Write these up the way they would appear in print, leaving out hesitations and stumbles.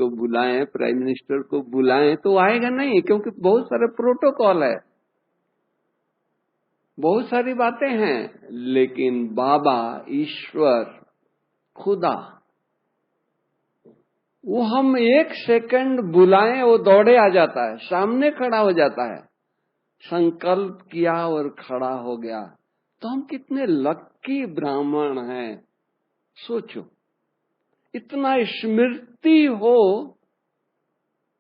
को बुलाएं, prime minister को बुलाएं तो आएगा नहीं, क्योंकि बहुत सारे प्रोटोकॉल है, बहुत सारी बातें हैं। लेकिन बाबा, ईश्वर, खुदा, वो हम एक सेकंड बुलाएं वो दौड़े आ जाता है, सामने खड़ा हो जाता है। संकल्प किया और खड़ा हो गया। तो हम कितने लक्की ब्राह्मण हैं। सोचो, इतना स्मृति हो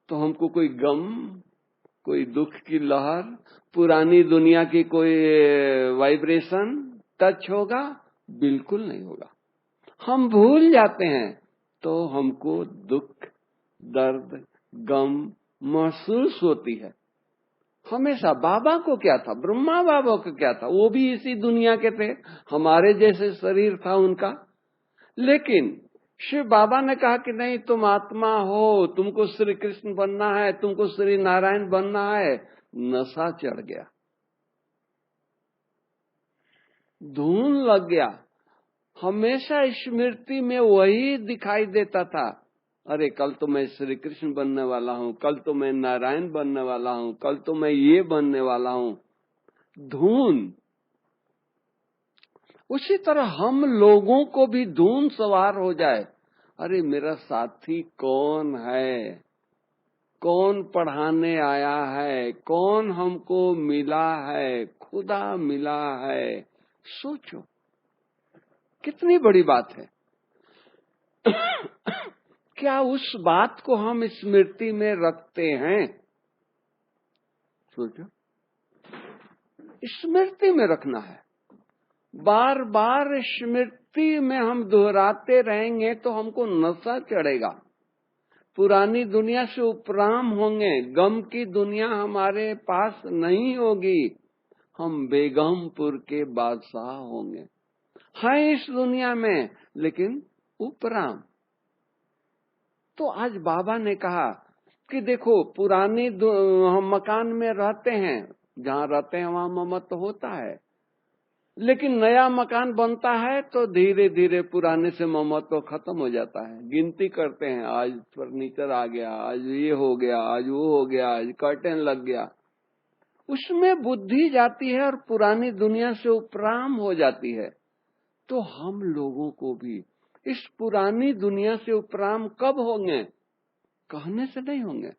तो हमको कोई गम, कोई दुख की लहर, पुरानी दुनिया की कोई वाइब्रेशन टच होगा? बिल्कुल नहीं होगा। हम भूल जाते हैं तो हमको दुख, दर्द, गम महसूस होती है। हमेशा बाबा को क्या था, ब्रह्मा बाबा को क्या था, वो भी इसी दुनिया के थे, हमारे जैसे शरीर था उनका। लेकिन शिव बाबा ने कहा कि नहीं, तुम आत्मा हो, तुमको श्री कृष्ण बनना है, तुमको श्री नारायण बनना है। नशा चढ़ गया, धून लग गया। हमेशा स्मृति में वही दिखाई देता था, अरे कल तो मैं श्री कृष्ण बनने वाला हूँ, कल तो मैं नारायण बनने वाला हूँ, कल तो मैं ये बनने वाला हूँ। धून। उसी तरह हम लोगों को भी धून सवार हो जाए, अरे मेरा साथी कौन है, कौन पढ़ाने आया है, कौन हमको मिला है, खुदा मिला है। सोचो कितनी बड़ी बात है। क्या उस बात को हम स्मृति में रखते हैं? सोचो, स्मृति में रखना है। बार बार स्मृति में हम दोहराते रहेंगे तो हमको नशा चढ़ेगा, पुरानी दुनिया से उपराम होंगे, गम की दुनिया हमारे पास नहीं होगी, हम बेगमपुर के बादशाह होंगे। हैं इस दुनिया में लेकिन उपराम। तो आज बाबा ने कहा कि देखो, पुरानी हम मकान में रहते हैं, जहाँ रहते हैं वहाँ ममत्व होता है, लेकिन नया मकान बनता है तो धीरे धीरे पुराने से ममत्व खत्म हो जाता है। गिनती करते हैं, आज फर्नीचर आ गया, आज ये हो गया, आज वो हो गया, आज कर्टेन लग गया। उसमें बुद्धि जाती है और पुरानी दुनिया से उपराम हो जाती है। तो हम लोगों को भी इस पुरानी दुनिया से उपराम कब होंगे? कहने से नहीं होंगे।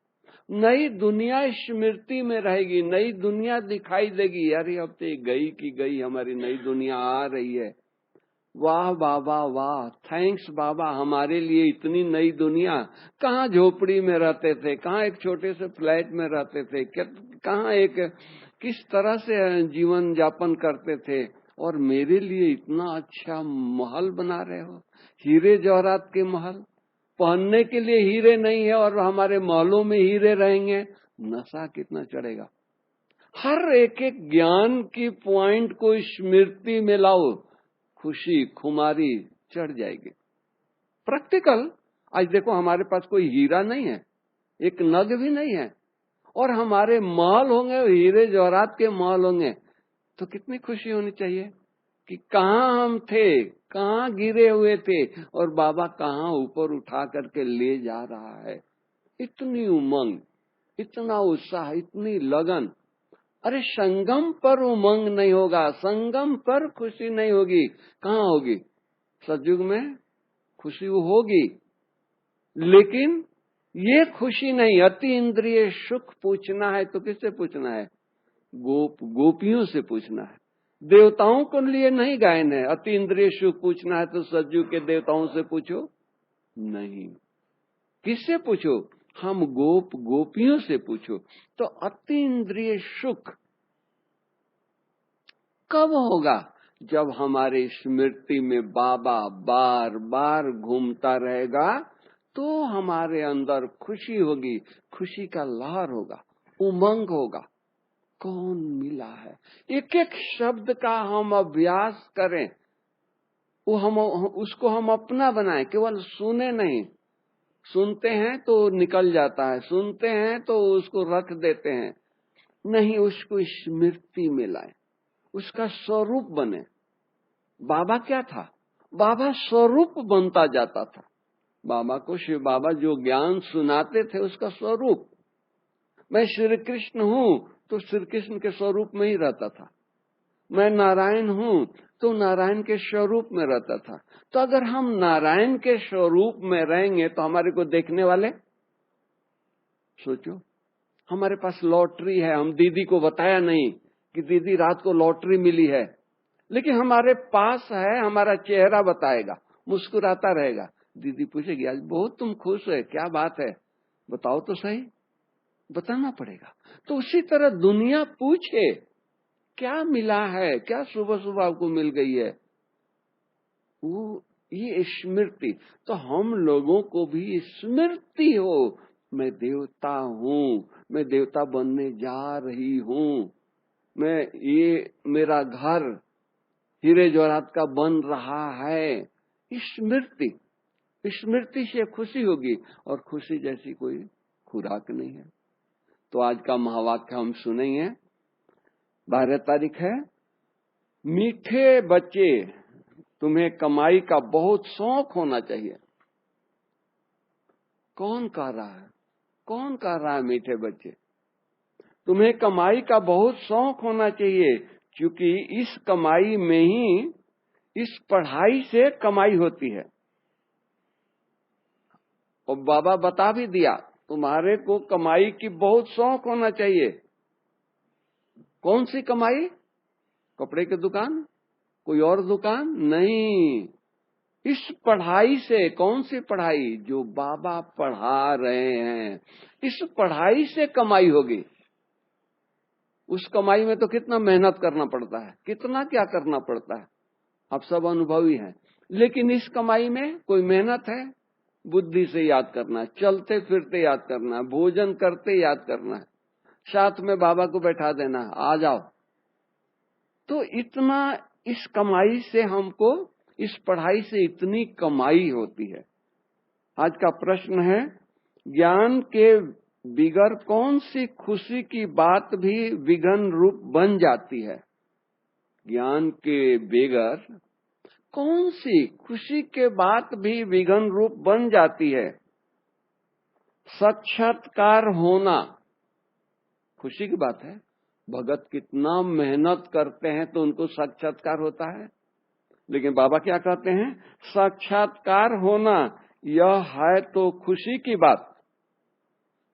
नई दुनिया स्मृति में रहेगी, नई दुनिया दिखाई देगी। अरे अब तो गई की गई, हमारी नई दुनिया आ रही है। वाह बाबा वाह, थैंक्स बाबा, हमारे लिए इतनी नई दुनिया। कहाँ झोपड़ी में रहते थे, कहाँ एक छोटे से फ्लैट में रहते थे, कहाँ एक किस तरह से जीवन यापन करते थे, और मेरे लिए इतना अच्छा महल बना रहे हो, हीरे जवाहरात के महल। पहनने के लिए हीरे नहीं है और हमारे महलों में हीरे रहेंगे। नशा कितना चढ़ेगा। हर एक एक ज्ञान की पॉइंट को स्मृति में लाओ, खुशी खुमारी चढ़ जाएगी। प्रैक्टिकल। आज देखो, हमारे पास कोई हीरा नहीं है, एक नग भी नहीं है, और हमारे महल होंगे, हीरे जवाहरात के महल होंगे, तो कितनी खुशी होनी चाहिए कि कहाँ हम थे, कहाँ गिरे हुए थे, और बाबा कहाँ ऊपर उठा करके ले जा रहा है। इतनी उमंग, इतना उत्साह, इतनी लगन। अरे संगम पर उमंग नहीं होगा, संगम पर खुशी नहीं होगी, कहाँ होगी? सतयुग में खुशी होगी, लेकिन ये खुशी नहीं। अति इंद्रिय सुख पूछना है तो किससे पूछना है? गोपियों से पूछना है। देवताओं को लिए नहीं गायन है। अति इंद्रिय सुख पूछना है तो सतयुग के देवताओं से पूछो नहीं। किससे पूछो? हम गोपियों से पूछो। तो अति इंद्रिय सुख कब होगा? जब हमारे स्मृति में बाबा बार बार घूमता रहेगा तो हमारे अंदर खुशी होगी, खुशी का लहर होगा, उमंग होगा। कौन मिला है? एक एक शब्द का हम अभ्यास करें, उसको हम अपना बनाएं, केवल सुने नहीं। सुनते हैं तो निकल जाता है, सुनते हैं तो उसको रख देते हैं, नहीं, उसको स्मृति में लाएं, उसका स्वरूप बने। बाबा क्या था? बाबा स्वरूप बनता जाता था। बाबा को शिव बाबा जो ज्ञान सुनाते थे उसका स्वरूप। मैं श्री कृष्ण हूँ तो श्री कृष्ण के स्वरूप में ही रहता था। मैं नारायण हूँ तो नारायण के स्वरूप में रहता था। तो अगर हम नारायण के स्वरूप में रहेंगे तो हमारे को देखने वाले, सोचो, हमारे पास लॉटरी है, हम दीदी को बताया नहीं कि दीदी रात को लॉटरी मिली है, लेकिन हमारे पास है, हमारा चेहरा बताएगा, मुस्कुराता रहेगा। दीदी पूछेगी आज बहुत तुम खुश है, क्या बात है, बताओ तो सही, बताना पड़ेगा। तो उसी तरह दुनिया पूछे क्या मिला है, क्या सुबह सुबह आपको मिल गई है, वो ये स्मृति। तो हम लोगों को भी स्मृति हो, मैं देवता हूँ, मैं देवता बनने जा रही हूँ, मैं ये मेरा घर हीरे जवाहरात का बन रहा है। स्मृति, स्मृति से खुशी होगी, और खुशी जैसी कोई खुराक नहीं है। तो आज का महावाक्य हम सुनेंगे। 12 तारीख है। मीठे बच्चे, तुम्हें कमाई का बहुत शौक होना चाहिए। कौन कह रहा है, कौन कह रहा है मीठे बच्चे? तुम्हें कमाई का बहुत शौक होना चाहिए, क्योंकि इस कमाई में ही, इस पढ़ाई से कमाई होती है। और बाबा बता भी दिया, तुम्हारे को कमाई की बहुत शौक होना चाहिए। कौन सी कमाई? कपड़े की दुकान, कोई और दुकान नहीं। इस पढ़ाई से, कौन सी पढ़ाई? जो बाबा पढ़ा रहे हैं, इस पढ़ाई से कमाई होगी। उस कमाई में तो कितना मेहनत करना पड़ता है, कितना क्या करना पड़ता है, आप सब अनुभवी हैं। लेकिन इस कमाई में कोई मेहनत है? बुद्धि से याद करना है, चलते फिरते याद करना है, भोजन करते याद करना है, साथ में बाबा को बैठा देना है, आ जाओ। तो इतना इस कमाई से हमको, इस पढ़ाई से इतनी कमाई होती है। आज का प्रश्न है, ज्ञान के बिगर कौन सी खुशी की बात भी विघन रूप बन जाती है? ज्ञान के बिगर कौन सी खुशी के बात भी विघन रूप बन जाती है? साक्षात्कार होना खुशी की बात है। भगत कितना मेहनत करते हैं तो उनको साक्षात्कार होता है। लेकिन बाबा क्या कहते हैं? साक्षात्कार होना यह है तो खुशी की बात।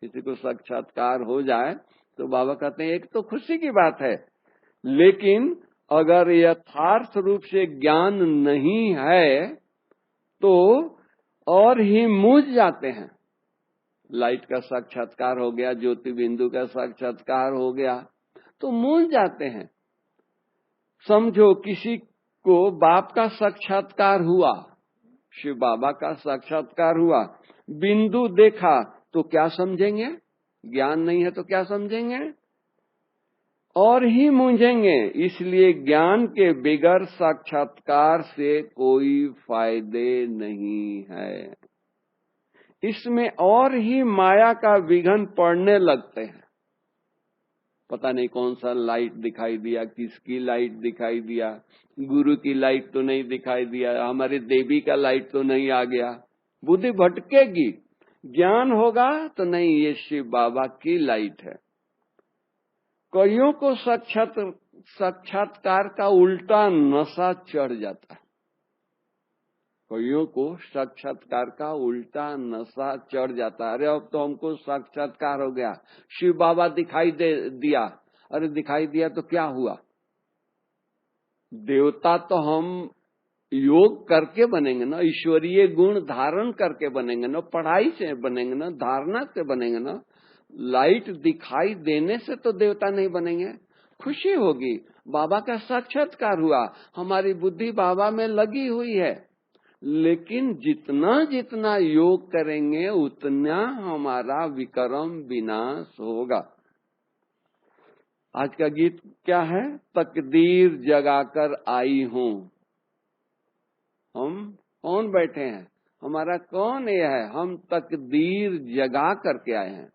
किसी को साक्षात्कार हो जाए तो बाबा कहते हैं एक तो खुशी की बात है, लेकिन अगर यथार्थ रूप से ज्ञान नहीं है तो और ही मूझ जाते हैं। लाइट का साक्षात्कार हो गया, ज्योति बिंदु का साक्षात्कार हो गया तो मूझ जाते हैं। समझो किसी को बाप का साक्षात्कार हुआ, शिव बाबा का साक्षात्कार हुआ, बिंदु देखा तो क्या समझेंगे? ज्ञान नहीं है तो क्या समझेंगे? और ही मूंझेंगे। इसलिए ज्ञान के बिगर साक्षात्कार से कोई फायदे नहीं है। इसमें और ही माया का विघन पड़ने लगते हैं। पता नहीं कौन सा लाइट दिखाई दिया, किसकी लाइट दिखाई दिया, गुरु की लाइट तो नहीं दिखाई दिया, हमारे देवी का लाइट तो नहीं आ गया। बुद्धि भटकेगी। ज्ञान होगा तो नहीं, ये शिव बाबा की लाइट है। कईयों को साक्षात्कार का उल्टा नशा चढ़ जाता है। कईयों को साक्षात्कार का उल्टा नशा चढ़ जाता है। अरे अब तो हमको साक्षात्कार हो गया, शिव बाबा दिखाई दिया। अरे दिखाई दिया तो क्या हुआ? देवता तो हम योग करके बनेंगे ना, ईश्वरीय गुण धारण करके बनेंगे ना, पढ़ाई से बनेंगे ना, धारणा से बनेंगे ना। लाइट दिखाई देने से तो देवता नहीं बनेंगे। खुशी होगी, बाबा का साक्षात्कार हुआ, हमारी बुद्धि बाबा में लगी हुई है। लेकिन जितना जितना योग करेंगे उतना हमारा विक्रम विनाश होगा। आज का गीत क्या है? तकदीर जगाकर आई हूँ। हम कौन बैठे हैं? हमारा कौन ये है? हम तकदीर जगा करके आए हैं।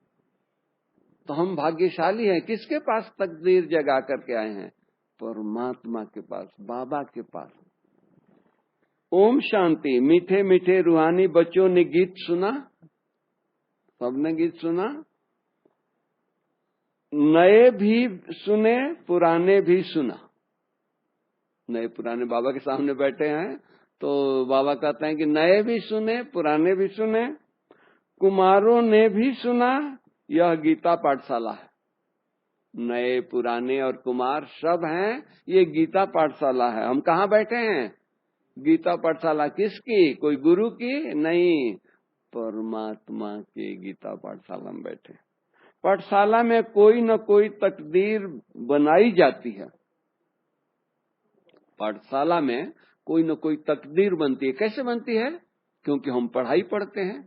तो हम भाग्यशाली हैं। किसके पास तकदीर जगा करके आए हैं? परमात्मा के पास, बाबा के पास। ओम शांति। मीठे मीठे रूहानी बच्चों ने गीत सुना, सबने गीत सुना, नए भी सुने, पुराने भी सुना। नए पुराने बाबा के सामने बैठे हैं तो बाबा कहते हैं कि नए भी सुने, पुराने भी सुने, कुमारों ने भी सुना। यह गीता पाठशाला है। नए पुराने और कुमार सब हैं, ये गीता पाठशाला है। हम कहाँ बैठे हैं? गीता पाठशाला। किसकी? कोई गुरु की नहीं, परमात्मा की गीता पाठशाला में बैठे। पाठशाला में कोई न कोई तकदीर बनाई जाती है। पाठशाला में कोई न कोई तकदीर बनती है। कैसे बनती है? क्योंकि हम पढ़ाई पढ़ते हैं।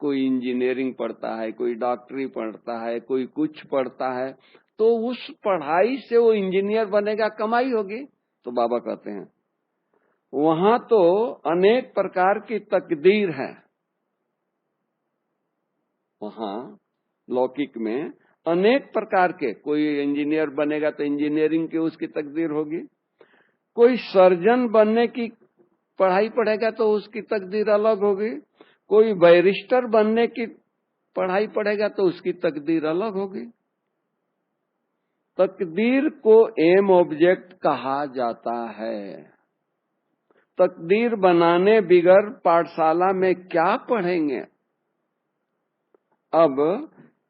कोई इंजीनियरिंग पढ़ता है, कोई डॉक्टरी पढ़ता है, कोई कुछ पढ़ता है, तो उस पढ़ाई से वो इंजीनियर बनेगा, कमाई होगी। तो बाबा कहते हैं वहां तो अनेक प्रकार की तकदीर है। वहां लौकिक में अनेक प्रकार के, कोई इंजीनियर बनेगा तो इंजीनियरिंग की उसकी तकदीर होगी, कोई सर्जन बनने की पढ़ाई पढ़ेगा तो उसकी तकदीर अलग होगी, कोई बैरिस्टर बनने की पढ़ाई पढ़ेगा तो उसकी तकदीर अलग होगी। तकदीर को एम ऑब्जेक्ट कहा जाता है। तकदीर बनाने बिगर पाठशाला में क्या पढ़ेंगे? अब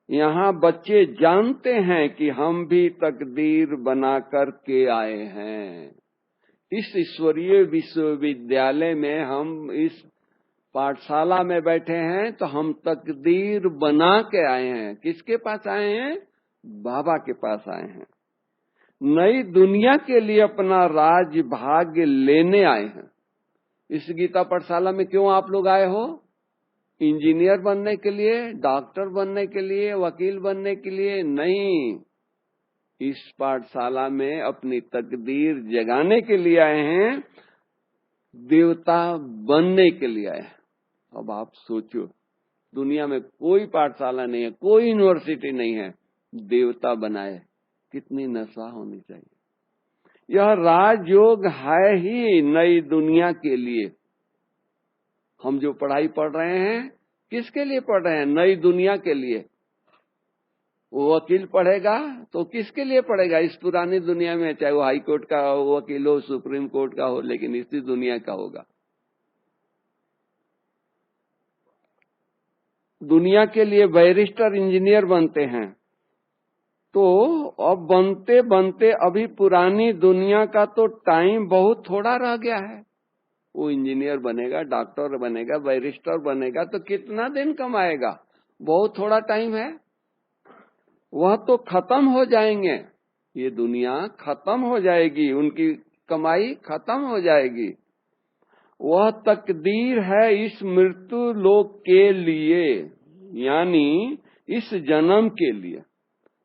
यहाँ बच्चे जानते हैं कि हम भी तकदीर बना कर के आए हैं। इस ईश्वरीय विश्वविद्यालय में हम इस पाठशाला में बैठे हैं तो हम तकदीर बना के आए हैं। किसके पास आए हैं? बाबा के पास आए हैं। नई दुनिया के लिए अपना राज भाग्य लेने आए हैं। इस गीता पाठशाला में क्यों आप लोग आए हो? इंजीनियर बनने के लिए, डॉक्टर बनने के लिए, वकील बनने के लिए नहीं। इस पाठशाला में अपनी तकदीर जगाने के लिए आए हैं, देवता बनने के लिए आए हैं। अब आप सोचो, दुनिया में कोई पाठशाला नहीं है, कोई यूनिवर्सिटी नहीं है देवता बनाए, कितनी नशा होनी चाहिए। यह राजयोग है ही नई दुनिया के लिए। हम जो पढ़ाई पढ़ रहे हैं किसके लिए पढ़ रहे हैं? नई दुनिया के लिए। वो वकील पढ़ेगा तो किसके लिए पढ़ेगा? इस पुरानी दुनिया में, चाहे वो हाई कोर्ट का वकील हो, सुप्रीम कोर्ट का हो, लेकिन इसी दुनिया का होगा। दुनिया के लिए बैरिस्टर इंजीनियर बनते हैं। तो अब बनते बनते अभी पुरानी दुनिया का तो टाइम बहुत थोड़ा रह गया है। वो इंजीनियर बनेगा, डॉक्टर बनेगा, बैरिस्टर बनेगा तो कितना दिन कमाएगा? बहुत थोड़ा टाइम है। वह तो खत्म हो जाएंगे, ये दुनिया खत्म हो जाएगी, उनकी कमाई खत्म हो जाएगी। वह तकदीर है इस मृत्यु लोक के लिए, यानी इस जन्म के लिए।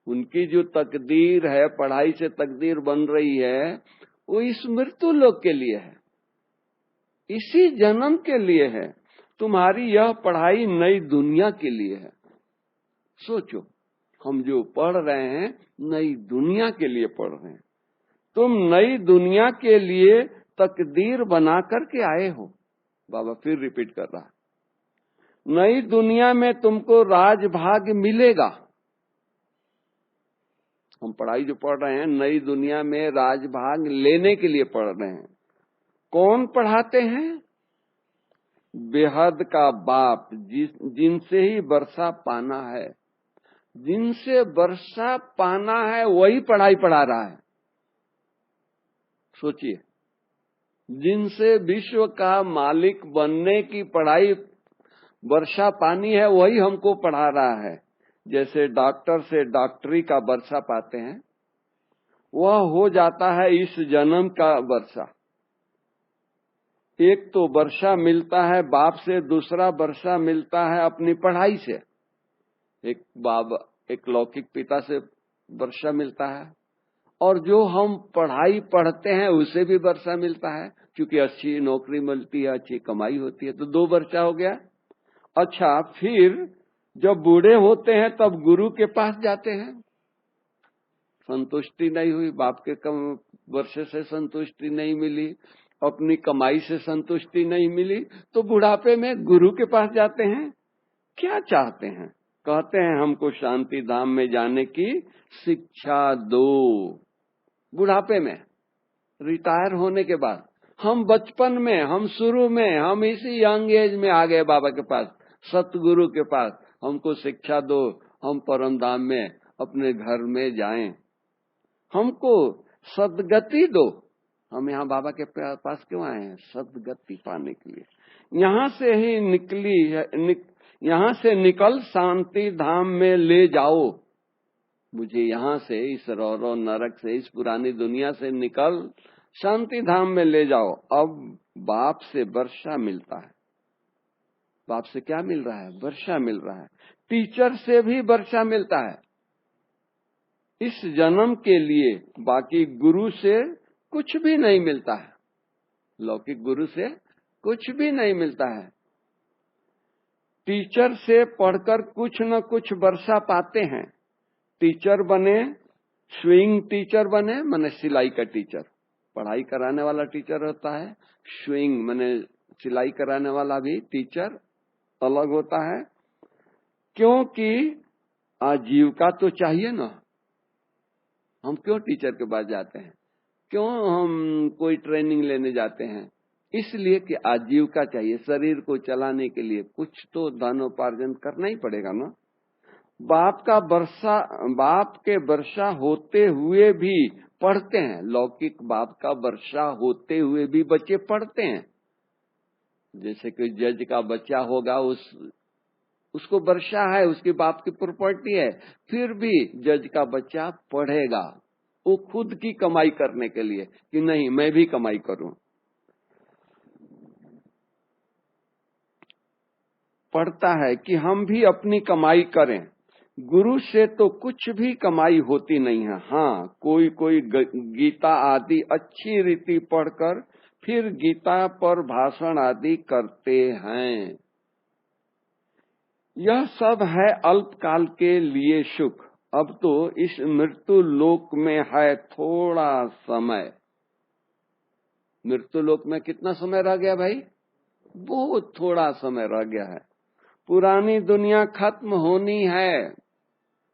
उनकी जो तकदीर है, पढ़ाई से तकदीर बन रही है, वो इस मृत्यु लोक के लिए है, इसी जन्म के लिए है। तुम्हारी यह पढ़ाई नई दुनिया के लिए है। सोचो, हम जो पढ़ रहे हैं नई दुनिया के लिए पढ़ रहे हैं। तुम नई दुनिया के लिए तकदीर बना करके आए हो। बाबा फिर रिपीट कर रहा है, नई दुनिया में तुमको राजभाग्य मिलेगा। हम पढ़ाई जो पढ़ रहे हैं नई दुनिया में राजभाग्य लेने के लिए पढ़ रहे हैं। कौन पढ़ाते हैं? बेहद का बाप, जिनसे ही वर्षा पाना है, जिनसे वर्षा पाना है वही पढ़ाई पढ़ा रहा है। सोचिए, जिनसे विश्व का मालिक बनने की पढ़ाई वर्षा पानी है वही हमको पढ़ा रहा है। जैसे डॉक्टर से डॉक्टरी का वर्षा पाते हैं, वह हो जाता है इस जन्म का वर्षा। एक तो वर्षा मिलता है बाप से, दूसरा वर्षा मिलता है अपनी पढ़ाई से। एक लौकिक पिता से वर्षा मिलता है, और जो हम पढ़ाई पढ़ते हैं उसे भी वर्षा मिलता है, क्योंकि अच्छी नौकरी मिलती है, अच्छी कमाई होती है, तो 2 वर्षा हो गया। अच्छा, फिर जब बूढ़े होते हैं तब गुरु के पास जाते हैं। संतुष्टि नहीं हुई, बाप के कम वर्षे से संतुष्टि नहीं मिली, अपनी कमाई से संतुष्टि नहीं मिली तो बुढ़ापे में गुरु के पास जाते हैं। क्या चाहते हैं? कहते हैं हमको शांति धाम में जाने की शिक्षा दो। बुढ़ापे में, रिटायर होने के बाद, हम बचपन में, हम शुरू में, हम इसी यंग एज में आ गए बाबा के पास, सतगुरु के पास, हमको शिक्षा दो, हम परम धाम में अपने घर में जाएं, हमको सदगति दो। हम यहाँ बाबा के पास क्यों आए हैं? सदगति पाने के लिए। यहाँ से ही निकली है, यहाँ से निकल शांति धाम में ले जाओ मुझे। यहाँ से, इस रौरो नरक से, इस पुरानी दुनिया से निकल शांति धाम में ले जाओ। अब बाप से वर्षा मिलता है। बाप से क्या मिल रहा है? वर्षा मिल रहा है। टीचर से भी वर्षा मिलता है इस जन्म के लिए। बाकी गुरु से कुछ भी नहीं मिलता है। लौकिक गुरु से कुछ भी नहीं मिलता है। टीचर से पढ़कर कुछ न कुछ वर्षा पाते हैं। टीचर बने, स्विंग टीचर बने, माने सिलाई का टीचर, पढ़ाई कराने वाला टीचर होता है। स्विंग माने सिलाई कराने वाला भी टीचर अलग होता है, क्योंकि आजीविका तो चाहिए ना। हम क्यों टीचर के पास जाते हैं? क्यों हम कोई ट्रेनिंग लेने जाते हैं? इसलिए कि आजीविका चाहिए। शरीर को चलाने के लिए कुछ तो धनोपार्जन करना ही पड़ेगा ना। बाप के वर्षा होते हुए भी पढ़ते हैं। लौकिक बाप का वर्षा होते हुए भी बच्चे पढ़ते हैं। जैसे कि जज का बच्चा होगा, उसको वर्षा है, उसके बाप की प्रॉपर्टी है, फिर भी जज का बच्चा पढ़ेगा। वो खुद की कमाई करने के लिए कि नहीं मैं भी कमाई करूं, पढ़ता है कि हम भी अपनी कमाई करें। गुरु से तो कुछ भी कमाई होती नहीं है। हाँ, कोई कोई गीता आदि अच्छी रीति पढ़कर फिर गीता पर भाषण आदि करते हैं। यह सब है अल्पकाल के लिए सुख। अब तो इस मृत्यु लोक में है थोड़ा समय। मृत्यु लोक में कितना समय रह गया भाई? बहुत थोड़ा समय रह गया है। पुरानी दुनिया खत्म होनी है।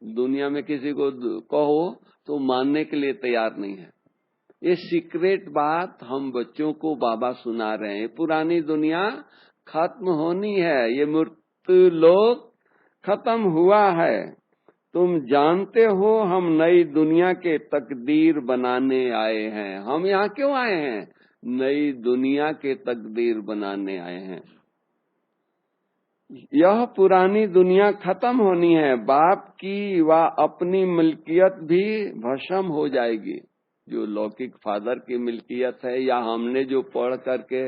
दुनिया में किसी को कहो तो मानने के लिए तैयार नहीं है। ये सीक्रेट बात हम बच्चों को बाबा सुना रहे हैं। पुरानी दुनिया खत्म होनी है, ये मृत्यु लोक खत्म हुआ है। तुम जानते हो हम नई दुनिया के तकदीर बनाने आए हैं। हम यहाँ क्यों आए हैं? नई दुनिया के तकदीर बनाने आए हैं। यह पुरानी दुनिया खत्म होनी है। बाप की व अपनी मिल्कियत भी भस्म हो जाएगी। जो लौकिक फादर की मिल्कियत है या हमने जो पढ़ करके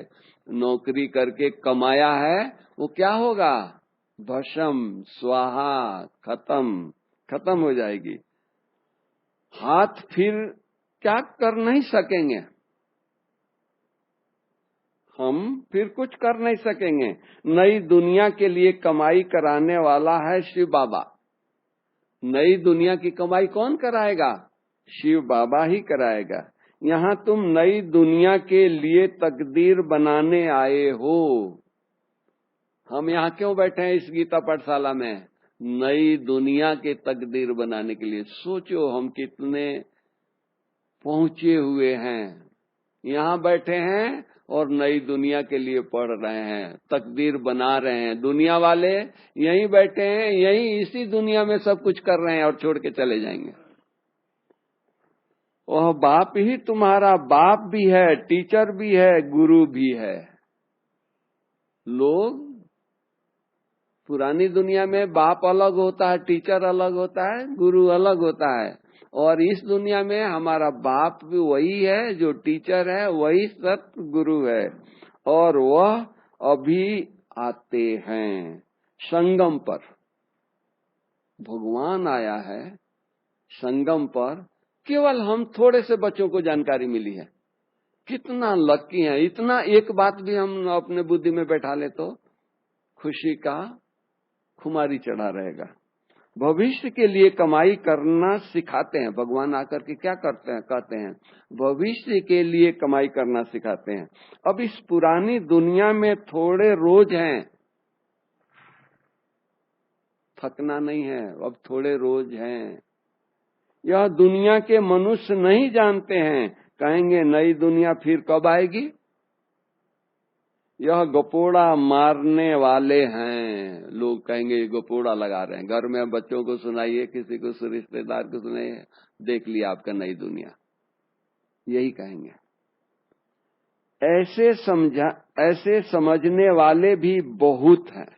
नौकरी करके कमाया है, वो क्या होगा? भस्म, स्वाहा, खत्म हो जाएगी। हाथ फिर क्या कर नहीं सकेंगे, हम फिर कुछ कर नहीं सकेंगे। नई दुनिया के लिए कमाई कराने वाला है शिव बाबा। नई दुनिया की कमाई कौन कराएगा? शिव बाबा ही कराएगा। यहाँ तुम नई दुनिया के लिए तकदीर बनाने आए हो। हम यहाँ क्यों बैठे हैं इस गीता पाठशाला में? नई दुनिया के तकदीर बनाने के लिए। सोचो हम कितने पहुंचे हुए हैं। यहाँ बैठे हैं और नई दुनिया के लिए पढ़ रहे हैं, तकदीर बना रहे हैं। दुनिया वाले यहीं बैठे हैं, यहीं इसी दुनिया में सब कुछ कर रहे हैं और छोड़ के चले जाएंगे। वह बाप ही तुम्हारा बाप भी है, टीचर भी है, गुरु भी है। लोग पुरानी दुनिया में बाप अलग होता है, टीचर अलग होता है, गुरु अलग होता है। और इस दुनिया में हमारा बाप भी वही है जो टीचर है, वही सत्य गुरु है। और वह अभी आते हैं संगम पर। भगवान आया है संगम पर। केवल हम थोड़े से बच्चों को जानकारी मिली है। कितना लकी है। इतना एक बात भी हम अपने बुद्धि में बैठा ले तो खुशी का खुमारी चढ़ा रहेगा। भविष्य के लिए कमाई करना सिखाते हैं। भगवान आकर के क्या करते हैं, कहते हैं भविष्य के लिए कमाई करना सिखाते हैं। अब इस पुरानी दुनिया में थोड़े रोज हैं, थकना नहीं है, अब थोड़े रोज हैं। यह दुनिया के मनुष्य नहीं जानते हैं, कहेंगे नई दुनिया फिर कब आएगी। यह गपोड़ा मारने वाले हैं, लोग कहेंगे गपोड़ा लगा रहे हैं। घर में बच्चों को सुनाइए, किसी को रिश्तेदार को सुनाइए, देख लिया आपका नई दुनिया, यही कहेंगे। ऐसे समझने वाले भी बहुत हैं।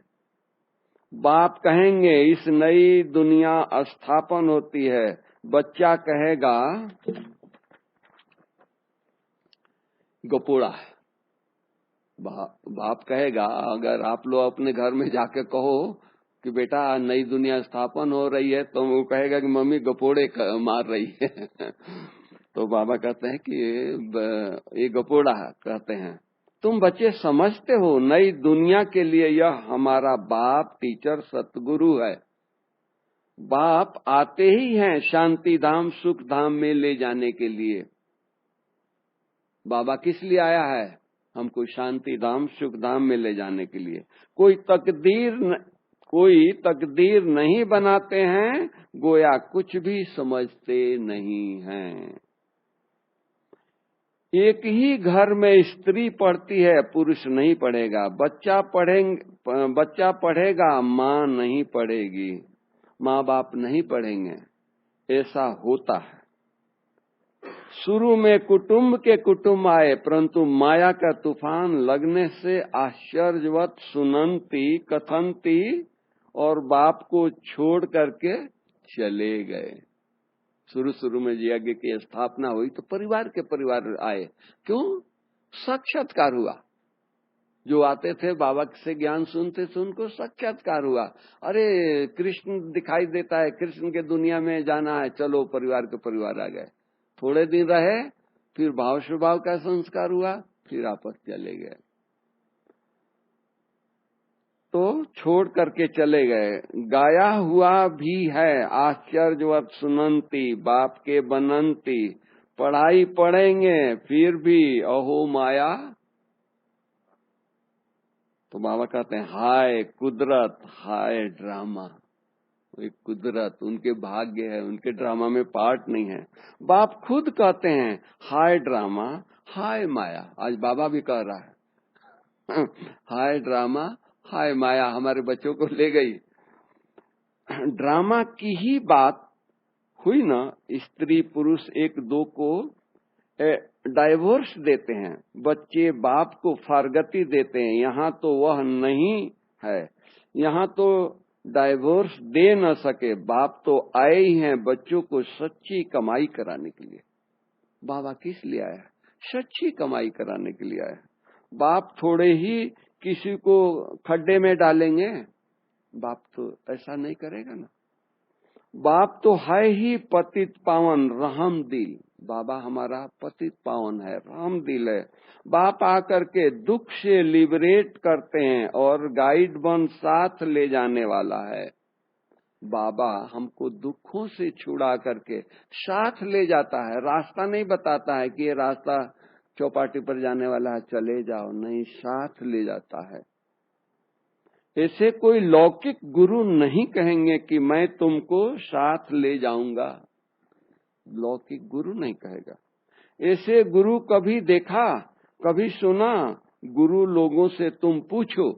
बाप कहेंगे इस नई दुनिया स्थापन होती है, बच्चा कहेगा गपोड़ा है। बाप कहेगा, अगर आप लोग अपने घर में जाके कहो कि बेटा नई दुनिया स्थापन हो रही है, तो वो कहेगा कि मम्मी गपोड़े मार रही है। तो बाबा कहते हैं कि ये गपोड़ा है। कहते हैं तुम बच्चे समझते हो नई दुनिया के लिए यह हमारा बाप टीचर सतगुरु है। बाप आते ही हैं शांति धाम सुख धाम में ले जाने के लिए। बाबा किस लिए आया है? हमको शांति धाम सुख धाम में ले जाने के लिए। कोई तकदीर नहीं बनाते हैं, गोया कुछ भी समझते नहीं हैं। एक ही घर में स्त्री पढ़ती है, पुरुष नहीं पढ़ेगा। बच्चा पढ़ेगा, माँ नहीं पढ़ेगी, माँ बाप नहीं पढ़ेंगे। ऐसा होता है। शुरू में कुटुंब के कुटुंब आए, परंतु माया का तूफान लगने से आश्चर्यवत सुनंती कथनती और बाप को छोड़ करके चले गए। शुरू में यज्ञ की स्थापना हुई तो परिवार के परिवार आए। क्यों? साक्षात्कार हुआ। जो आते थे बाबा से ज्ञान सुनते थे, उनको साक्षात्कार हुआ। अरे कृष्ण दिखाई देता है, कृष्ण के दुनिया में जाना है, चलो परिवार के परिवार आ गए। थोड़े दिन रहे, फिर भाव स्वभाव का संस्कार हुआ, फिर आपस चले गए। तो छोड़ करके चले गए। गाया हुआ भी है आश्चर्यवत सुनंती बाप के बनंती, पढ़ाई पढ़ेंगे फिर भी अहो माया। तो बाबा कहते हैं हाय कुदरत, हाय ड्रामा। एक कुदरत, उनके भाग्य है, उनके ड्रामा में पार्ट नहीं है। बाप खुद कहते हैं हाय ड्रामा, हाय माया। आज बाबा भी कह रहा है हाय ड्रामा, हाय माया हमारे बच्चों को ले गई। ड्रामा की ही बात हुई ना। स्त्री पुरुष एक दो को डाइवोर्स देते हैं, बच्चे बाप को फारगती देते हैं। यहाँ तो वह नहीं है, यहाँ तो डाइवोर्स दे न सके। बाप तो आए ही हैं बच्चों को सच्ची कमाई कराने के लिए। बाबा किस लिए आया? सच्ची कमाई कराने के लिए आया। बाप थोड़े ही किसी को खड्डे में डालेंगे, बाप तो ऐसा नहीं करेगा ना। बाप तो है ही पतित पावन रहम दिल। बाबा हमारा पतित पावन है, रहम दिल है। बाप आकर के दुख से लिबरेट करते हैं और गाइड बन साथ ले जाने वाला है। बाबा हमको दुखों से छुड़ा करके साथ ले जाता है। रास्ता नहीं बताता है कि ये रास्ता चौपाटी पर जाने वाला है, चले जाओ, नहीं, साथ ले जाता है। ऐसे कोई लौकिक गुरु नहीं कहेंगे कि मैं तुमको साथ ले जाऊंगा। लौकिक गुरु नहीं कहेगा। ऐसे गुरु कभी देखा, कभी सुना? गुरु लोगों से तुम पूछो।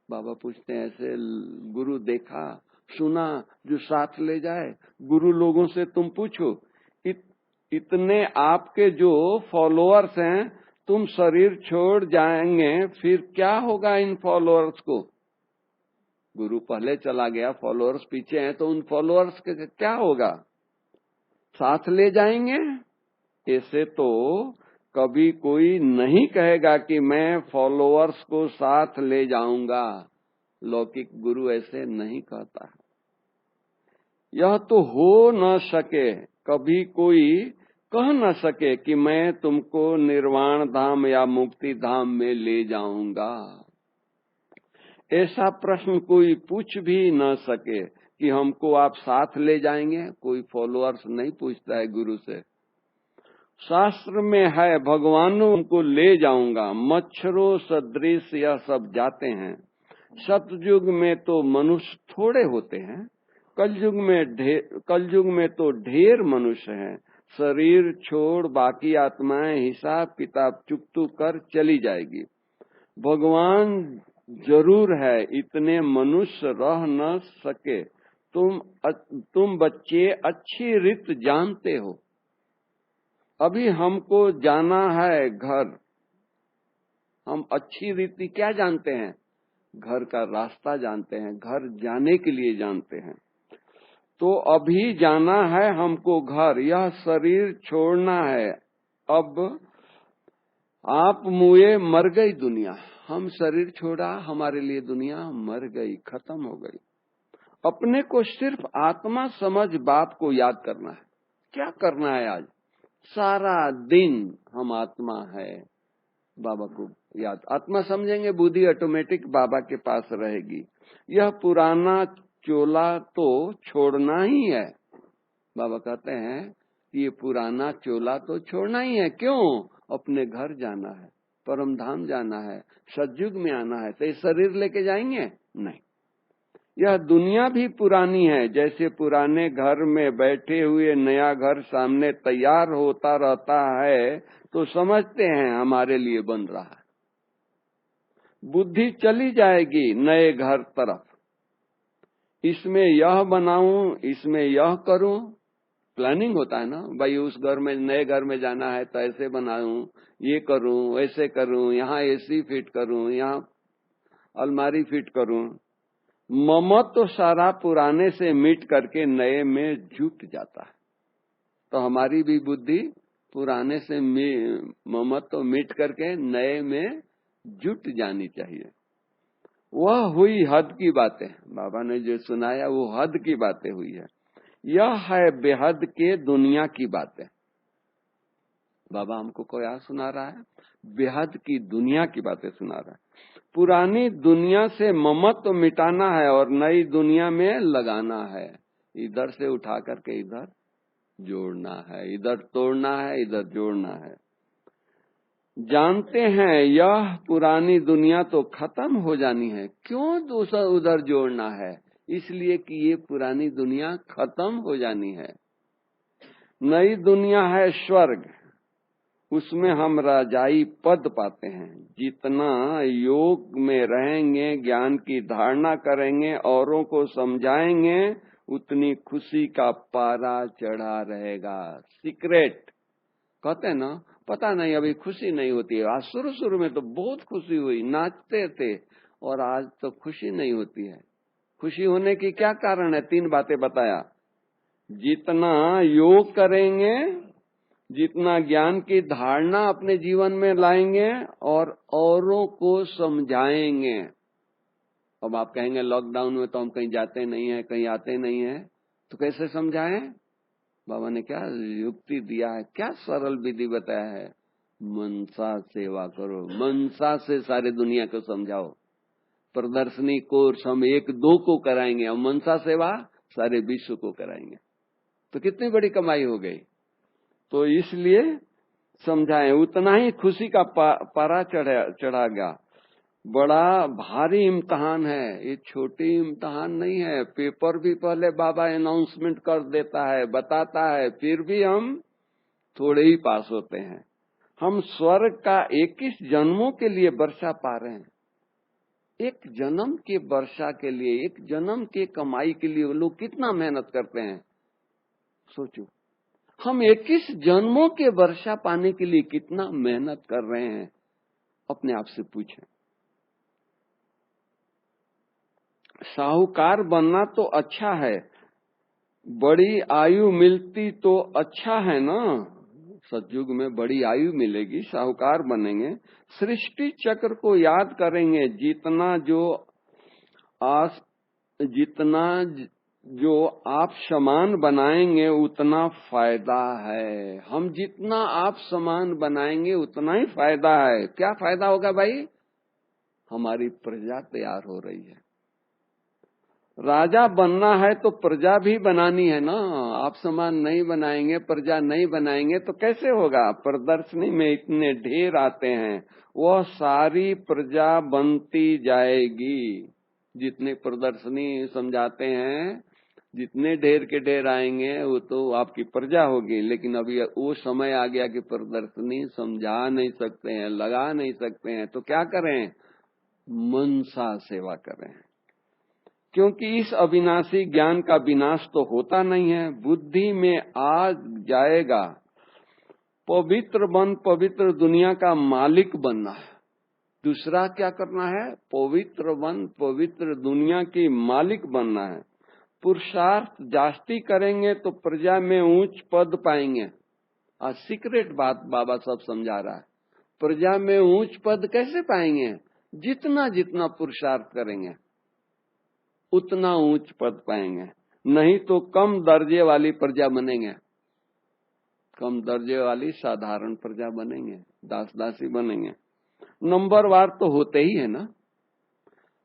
बाबा पूछते हैं ऐसे गुरु देखा सुना जो साथ ले जाए? गुरु लोगों से तुम पूछो। इतने आपके जो फॉलोअर्स हैं, तुम शरीर छोड़ जाएंगे, फिर क्या होगा इन फॉलोअर्स को? गुरु पहले चला गया, फॉलोअर्स पीछे हैं, तो उन फॉलोअर्स के क्या होगा? साथ ले जाएंगे? ऐसे तो कभी कोई नहीं कहेगा कि मैं फॉलोअर्स को साथ ले जाऊंगा। लौकिक गुरु ऐसे नहीं कहता है। यह तो हो न सके, कभी कोई कह न सके कि मैं तुमको निर्वाण धाम या मुक्ति धाम में ले जाऊंगा। ऐसा प्रश्न कोई पूछ भी न सके कि हमको आप साथ ले जाएंगे। कोई फॉलोअर्स नहीं पूछता है गुरु से। शास्त्र में है भगवानों उनको ले जाऊंगा, मच्छरों सदृश यह सब जाते हैं। सतयुग में तो मनुष्य थोड़े होते हैं, कलयुग में तो ढेर मनुष्य हैं। शरीर छोड़ बाकी आत्माएं हिसाब किताब चुकतू कर चली जाएगी। भगवान जरूर है, इतने मनुष्य रह न सके। तुम बच्चे अच्छी रीत जानते हो। अभी हमको जाना है घर। हम अच्छी रीति क्या जानते हैं? घर का रास्ता जानते हैं, घर जाने के लिए जानते हैं। तो अभी जाना है हमको घर, यह शरीर छोड़ना है। अब आप मुए मर गई दुनिया। हम शरीर छोड़ा, हमारे लिए दुनिया मर गई, खत्म हो गई। अपने को सिर्फ आत्मा समझ बाप को याद करना है। क्या करना है आज? सारा दिन हम आत्मा है, बाबा को याद। आत्मा समझेंगे, बुद्धि ऑटोमेटिक बाबा के पास रहेगी। यह पुराना चोला तो छोड़ना ही है। बाबा कहते हैं कि ये पुराना चोला तो छोड़ना ही है। क्यों? अपने घर जाना है, परम धाम जाना है, सतयुग में आना है। तो ये शरीर लेके जाएंगे? नहीं। यह दुनिया भी पुरानी है। जैसे पुराने घर में बैठे हुए नया घर सामने तैयार होता रहता है तो समझते हैं हमारे लिए बन रहा है। बुद्धि चली जाएगी नए घर तरफ। इसमें यह बनाऊं, इसमें यह करूं। प्लानिंग होता है ना भाई, उस घर में, नए घर में जाना है तो ऐसे बनाऊं, ये करूं, ऐसे करूं, यहाँ एसी फिट करूं, यहाँ अलमारी फिट करूं। ममत्व तो सारा पुराने से मिट करके नए में जुट जाता है। तो हमारी भी बुद्धि पुराने से ममत्व तो मिट करके नए में जुट जानी चाहिए। वह हुई हद की बातें। बाबा ने जो सुनाया वो हद की बातें हुई है। यह है बेहद के दुनिया की बातें। बाबा हमको क्या सुना रहा है? बेहद की दुनिया की बातें सुना रहा है। पुरानी दुनिया से ममत्व मिटाना है और नई दुनिया में लगाना है। इधर से उठा करके इधर जोड़ना है, इधर तोड़ना है, इधर जोड़ना है। जानते हैं यह पुरानी दुनिया तो खत्म हो जानी है। क्यों दूसरा उधर जोड़ना है? इसलिए कि ये पुरानी दुनिया खत्म हो जानी है। नई दुनिया है स्वर्ग, उसमें हम राजाई पद पाते हैं। जितना योग में रहेंगे, ज्ञान की धारणा करेंगे, औरों को समझाएंगे, उतनी खुशी का पारा चढ़ा रहेगा। सीक्रेट कहते हैं ना, पता नहीं अभी खुशी नहीं होती है। आज शुरू में तो बहुत खुशी हुई, नाचते थे, और आज तो खुशी नहीं होती है। खुशी होने की क्या कारण है? 3 बातें बताया। जितना योग करेंगे, जितना ज्ञान की धारणा अपने जीवन में लाएंगे और औरों को समझाएंगे। अब आप कहेंगे लॉकडाउन में तो हम कहीं जाते नहीं है, कहीं आते नहीं है, तो कैसे समझाएं? बाबा ने क्या युक्ति दिया है, क्या सरल विधि बताया है। मनसा सेवा करो, मनसा से सारे दुनिया को समझाओ। प्रदर्शनी कोर्स हम 1-2 को कराएंगे और मनसा सेवा सारे विश्व को कराएंगे, तो कितनी बड़ी कमाई हो गई। तो इसलिए समझाएं, उतना ही खुशी का पारा चढ़ा गया। बड़ा भारी इम्तिहान है, ये छोटी इम्तिहान नहीं है। पेपर भी पहले बाबा अनाउंसमेंट कर देता है, बताता है, फिर भी हम थोड़े ही पास होते हैं। हम स्वर्ग का 21 जन्मों के लिए वर्षा पा रहे हैं। एक जन्म के वर्षा के लिए, एक जन्म के कमाई के लिए लोग कितना मेहनत करते हैं, सोचो। हम 21 जन्मों के वर्षा पाने के लिए कितना मेहनत कर रहे हैं, अपने आप से पूछें। साहूकार बनना तो अच्छा है, बड़ी आयु मिलती तो अच्छा है ना। सतयुग में बड़ी आयु मिलेगी, साहूकार बनेंगे। सृष्टि चक्र को याद करेंगे, जितना जो आप समान बनाएंगे उतना फायदा है। हम जितना आप समान बनाएंगे उतना ही फायदा है। क्या फायदा होगा भाई? हमारी प्रजा तैयार हो रही है। राजा बनना है तो प्रजा भी बनानी है ना। आप समान नहीं बनाएंगे, प्रजा नहीं बनाएंगे तो कैसे होगा। प्रदर्शनी में इतने ढेर आते हैं, वह सारी प्रजा बनती जाएगी। जितने प्रदर्शनी समझाते हैं, जितने ढेर के ढेर आएंगे वो तो आपकी प्रजा होगी। लेकिन अभी वो समय आ गया कि प्रदर्शनी समझा नहीं सकते हैं, लगा नहीं सकते हैं, तो क्या करें, मनसा सेवा करें। क्योंकि इस अविनाशी ज्ञान का विनाश तो होता नहीं है। बुद्धि में आ जाएगा पवित्र बन पवित्र दुनिया का मालिक बनना है। दूसरा क्या करना है, पवित्र बन पवित्र दुनिया की मालिक बनना है। पुरुषार्थ जास्ती करेंगे तो प्रजा में ऊंच पद पाएंगे। आज सीक्रेट बात बाबा सब समझा रहा है। प्रजा में ऊंच पद कैसे पाएंगे, जितना जितना पुरुषार्थ करेंगे उतना ऊंच पद पाएंगे, नहीं तो कम दर्जे वाली प्रजा बनेंगे। कम दर्जे वाली साधारण प्रजा बनेंगे, दास दासी बनेंगे। नंबरवार तो होते ही है ना।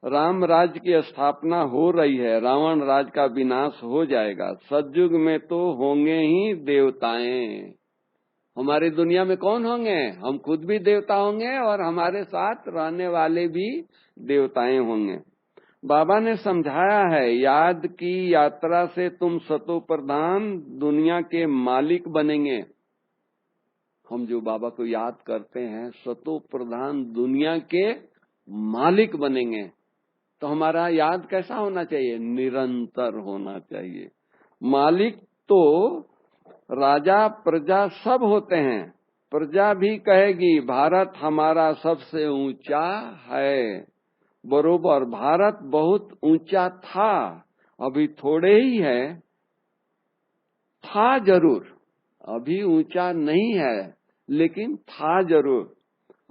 राम राज्य की स्थापना हो रही है, रावण राज का विनाश हो जाएगा। सतयुग में तो होंगे ही देवताएं। हमारी दुनिया में कौन होंगे, हम खुद भी देवता होंगे और हमारे साथ रहने वाले भी देवताएं होंगे। बाबा ने समझाया है, याद की यात्रा से तुम सतो प्रधान दुनिया के मालिक बनेंगे। हम जो बाबा को याद करते हैं, सतो प्रधान दुनिया के मालिक बनेंगे। तो हमारा याद कैसा होना चाहिए, निरंतर होना चाहिए। मालिक तो राजा प्रजा सब होते हैं। प्रजा भी कहेगी भारत हमारा सबसे ऊंचा है। बरोबर, भारत बहुत ऊंचा था, अभी थोड़े ही है, था जरूर, अभी ऊंचा नहीं है, लेकिन था जरूर।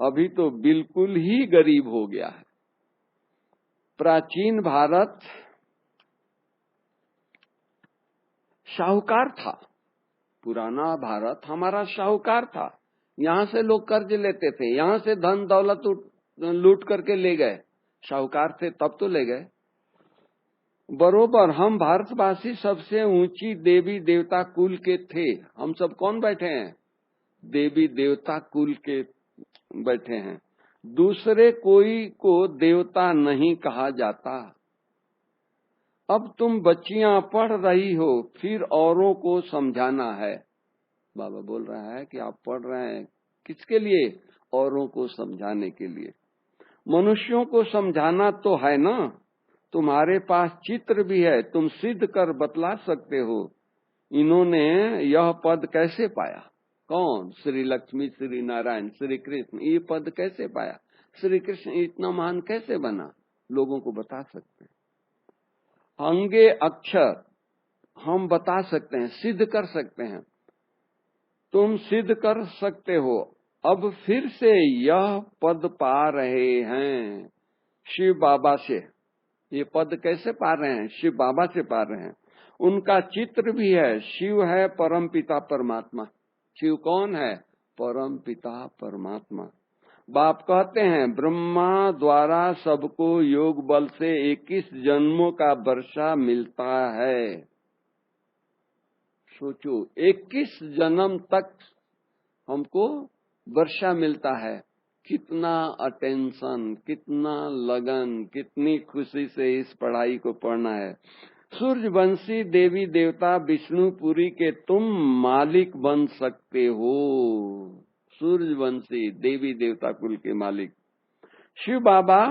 अभी तो बिल्कुल ही गरीब हो गया है। प्राचीन भारत शाहूकार था। पुराना भारत हमारा शाहूकार था। यहाँ से लोग कर्ज लेते थे, यहाँ से धन दौलत लूट करके ले गए। शाहूकार थे तब तो ले गए। बरोबर, हम भारतवासी सबसे ऊंची देवी देवता कुल के थे। हम सब कौन बैठे हैं, देवी देवता कुल के बैठे हैं। दूसरे कोई को देवता नहीं कहा जाता। अब तुम बच्चियां पढ़ रही हो, फिर औरों को समझाना है। बाबा बोल रहा है कि आप पढ़ रहे हैं किसके लिए, औरों को समझाने के लिए। मनुष्यों को समझाना तो है ना। तुम्हारे पास चित्र भी है, तुम सिद्ध कर बतला सकते हो इन्होंने यह पद कैसे पाया। कौन, श्री लक्ष्मी, श्री नारायण, श्री कृष्ण, ये पद कैसे पाया, श्री कृष्ण इतना महान कैसे बना, लोगों को बता सकते हैं। अंगे अक्षर हम बता सकते हैं, सिद्ध कर सकते हैं। तुम सिद्ध कर सकते हो। अब फिर से यह पद पा रहे हैं शिव बाबा से। ये पद कैसे पा रहे हैं, शिव बाबा से पा रहे हैं। उनका चित्र भी है। शिव है परम पिता परमात्मा। शिव कौन है, परम पिता परमात्मा। बाप कहते हैं ब्रह्मा द्वारा सबको योग बल से 21 जन्मों का वर्षा मिलता है। सोचो, 21 जन्म तक हमको वर्षा मिलता है। कितना अटेंशन, कितना लगन, कितनी खुशी से इस पढ़ाई को पढ़ना है। सूर्यवंशी देवी देवता विष्णुपुरी के तुम मालिक बन सकते हो। सूर्यवंशी देवी देवता कुल के मालिक शिव बाबा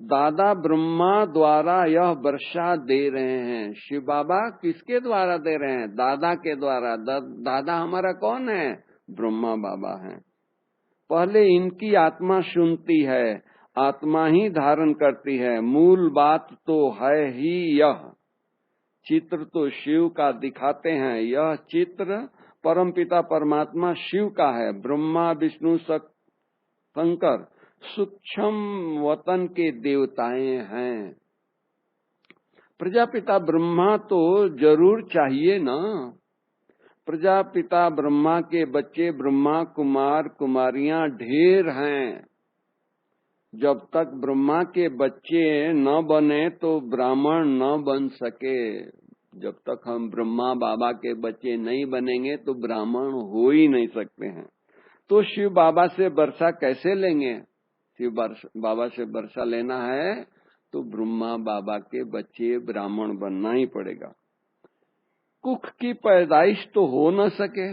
दादा ब्रह्मा द्वारा यह वर्षा दे रहे हैं। शिव बाबा किसके द्वारा दे रहे हैं, दादा के द्वारा। दादा हमारा कौन है, ब्रह्मा बाबा हैं। पहले इनकी आत्मा सुनती है, आत्मा ही धारण करती है। मूल बात तो है ही यह। चित्र तो शिव का दिखाते हैं, यह चित्र परमपिता परमात्मा शिव का है। ब्रह्मा विष्णु शंकर सूक्ष्म वतन के देवताएं हैं। प्रजापिता ब्रह्मा तो जरूर चाहिए ना। प्रजापिता ब्रह्मा के बच्चे ब्रह्मा कुमार कुमारियां ढेर हैं, जब तक ब्रह्मा के बच्चे न बने तो ब्राह्मण न बन सके। जब तक हम ब्रह्मा बाबा के बच्चे नहीं बनेंगे तो ब्राह्मण हो ही नहीं सकते हैं। तो शिव बाबा से वर्षा कैसे लेंगे? शिव बाबा से वर्षा लेना है तो ब्रह्मा बाबा के बच्चे ब्राह्मण बनना ही पड़ेगा। कुख की पैदाइश तो हो न सके।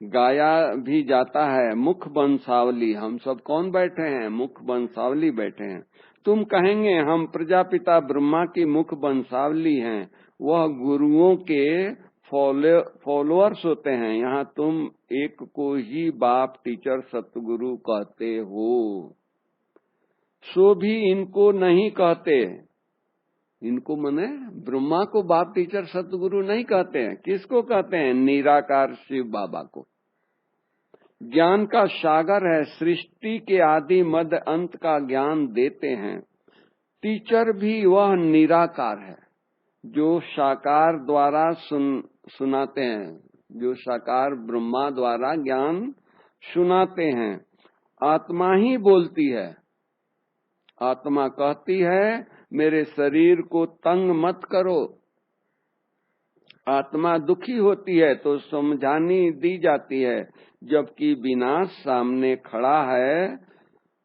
गाया भी जाता है मुख बंसावली। हम सब कौन बैठे हैं? मुख बंसावली बैठे हैं। तुम कहेंगे हम प्रजापिता ब्रह्मा की मुख बंसावली हैं। वह गुरुओं के फॉलोअर्स होते हैं। यहाँ तुम एक को ही बाप टीचर सतगुरु कहते हो, सो भी इनको नहीं कहते। इनको मने ब्रह्मा को बाप टीचर सतगुरु नहीं कहते हैं। किसको कहते हैं? निराकार शिव बाबा को। ज्ञान का सागर है, सृष्टि के आदि मध्य अंत का ज्ञान देते हैं। टीचर भी वह निराकार है जो साकार द्वारा सुनाते हैं, जो साकार ब्रह्मा द्वारा ज्ञान सुनाते हैं। आत्मा ही बोलती है। आत्मा कहती है मेरे शरीर को तंग मत करो। आत्मा दुखी होती है तो समझानी दी जाती है, जबकि विनाश सामने खड़ा है।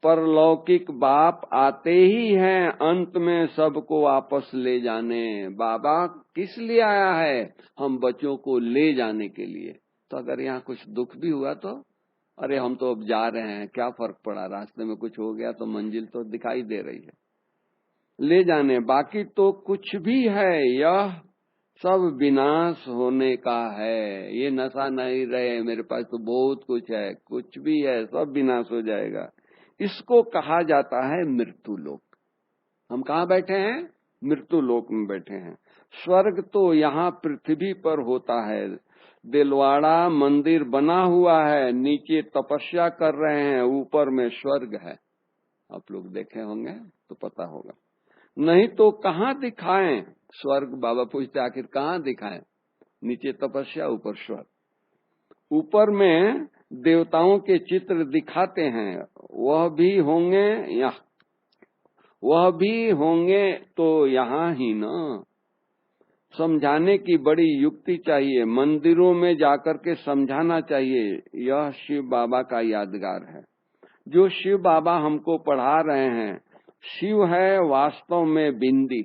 परलौकिक बाप आते ही हैं अंत में सबको वापस ले जाने। बाबा किस लिए आया है? हम बच्चों को ले जाने के लिए। तो अगर यहाँ कुछ दुख भी हुआ तो अरे हम तो अब जा रहे हैं, क्या फर्क पड़ा, रास्ते में कुछ हो गया तो मंजिल तो दिखाई दे रही है। ले जाने, बाकी तो कुछ भी है यह सब विनाश होने का है। ये नशा नहीं रहे, मेरे पास तो बहुत कुछ है, कुछ भी है, सब विनाश हो जाएगा। इसको कहा जाता है मृत्यु लोक। हम कहाँ बैठे हैं? मृत्यु लोक में बैठे हैं। स्वर्ग तो यहाँ पृथ्वी पर होता है। दिलवाड़ा मंदिर बना हुआ है, नीचे तपस्या कर रहे हैं, ऊपर में स्वर्ग है। आप लोग देखे होंगे तो पता होगा। नहीं तो कहाँ दिखाएं स्वर्ग? बाबा पूछते आखिर कहाँ दिखाएं? नीचे तपस्या, ऊपर स्वर्ग। ऊपर में देवताओं के चित्र दिखाते हैं, वह भी होंगे यहाँ, वह भी होंगे तो यहाँ ही न। समझाने की बड़ी युक्ति चाहिए, मंदिरों में जाकर के समझाना चाहिए। यह शिव बाबा का यादगार है जो शिव बाबा हमको पढ़ा रहे हैं। शिव है वास्तव में बिंदी।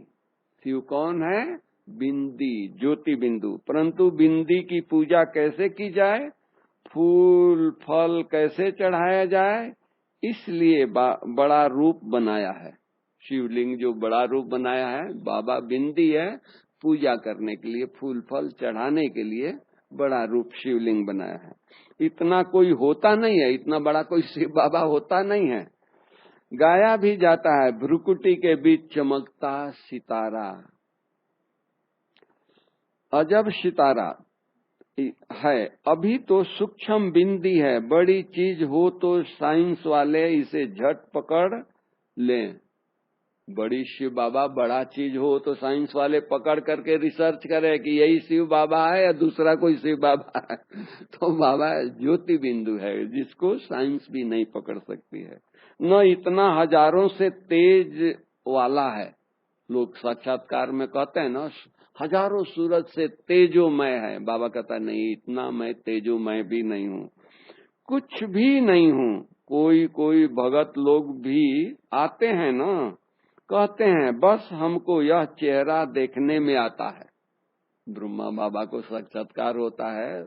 शिव कौन है? बिंदी, ज्योति बिंदु। परंतु बिंदी की पूजा कैसे की जाए, फूल फल कैसे चढ़ाया जाए, इसलिए बड़ा रूप बनाया है। शिवलिंग जो बड़ा रूप बनाया है, बाबा बिंदी है, पूजा करने के लिए, फूल फल चढ़ाने के लिए बड़ा रूप शिवलिंग बनाया है। इतना कोई होता नहीं है, इतना बड़ा कोई शिव बाबा होता नहीं है। गाया भी जाता है भ्रुकुटी के बीच चमकता सितारा। अजब सितारा है, अभी तो सूक्ष्म बिंदी है। बड़ी चीज हो तो साइंस वाले इसे झट पकड़ लें। बड़ी शिव बाबा बड़ा चीज हो तो साइंस वाले पकड़ करके रिसर्च करे कि यही शिव बाबा है या दूसरा कोई शिव बाबा है। तो बाबा ज्योति बिंदु है जिसको साइंस भी नहीं पकड़ सकती है। न इतना हजारों से तेज वाला है। लोग साक्षात्कार में कहते हैं ना हजारों सूरज से तेजोमय है। बाबा कहता नहीं, इतना मैं तेजोमय भी नहीं हूँ, कुछ भी नहीं हूँ। कोई भगत लोग भी आते हैं ना, कहते हैं बस हमको यह चेहरा देखने में आता है। ब्रह्मा बाबा को साक्षात्कार होता है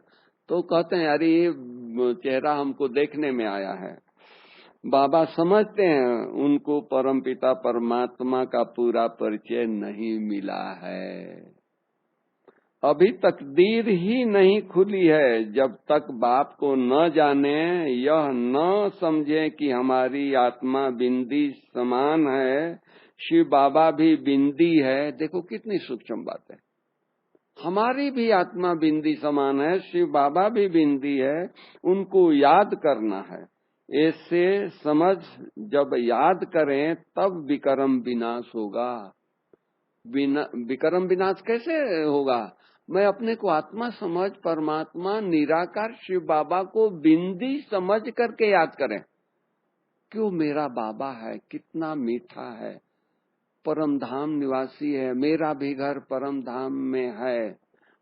तो कहते हैं अरे ये चेहरा हमको देखने में आया है। बाबा समझते हैं उनको परमपिता परमात्मा का पूरा परिचय नहीं मिला है। अभी तकदीर ही नहीं खुली है। जब तक बाप को न जाने, यह न समझे कि हमारी आत्मा बिंदी समान है, शिव बाबा भी बिंदी है। देखो कितनी सूक्ष्म बात है। हमारी भी आत्मा बिंदी समान है, शिव बाबा भी बिंदी है, उनको याद करना है। ऐसे समझ जब याद करें तब विकर्म विनाश होगा। विकर्म विनाश कैसे होगा? मैं अपने को आत्मा समझ, परमात्मा निराकार शिव बाबा को बिंदी समझ करके याद करें। क्यों मेरा बाबा है, कितना मीठा है, परम धाम निवासी है, मेरा भी घर परम धाम में है,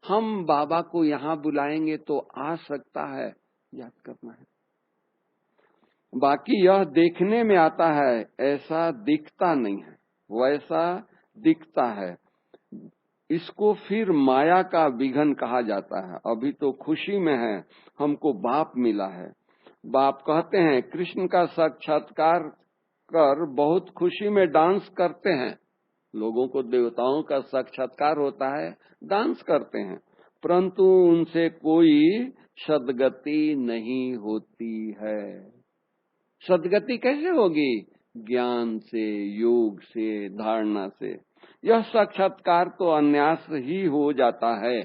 हम बाबा को यहाँ बुलाएंगे तो आ सकता है, याद करना है। बाकी यह देखने में आता है, ऐसा दिखता नहीं है, वैसा दिखता है। इसको फिर माया का विघन कहा जाता है। अभी तो खुशी में है, हमको बाप मिला है। बाप कहते हैं कृष्ण का साक्षात्कार कर बहुत खुशी में डांस करते हैं। लोगों को देवताओं का साक्षात्कार होता है, डांस करते हैं, परंतु उनसे कोई सद्गति नहीं होती है। सद्गति कैसे होगी? ज्ञान से, योग से, धारणा से। यह साक्षात्कार तो अन्यास ही हो जाता है।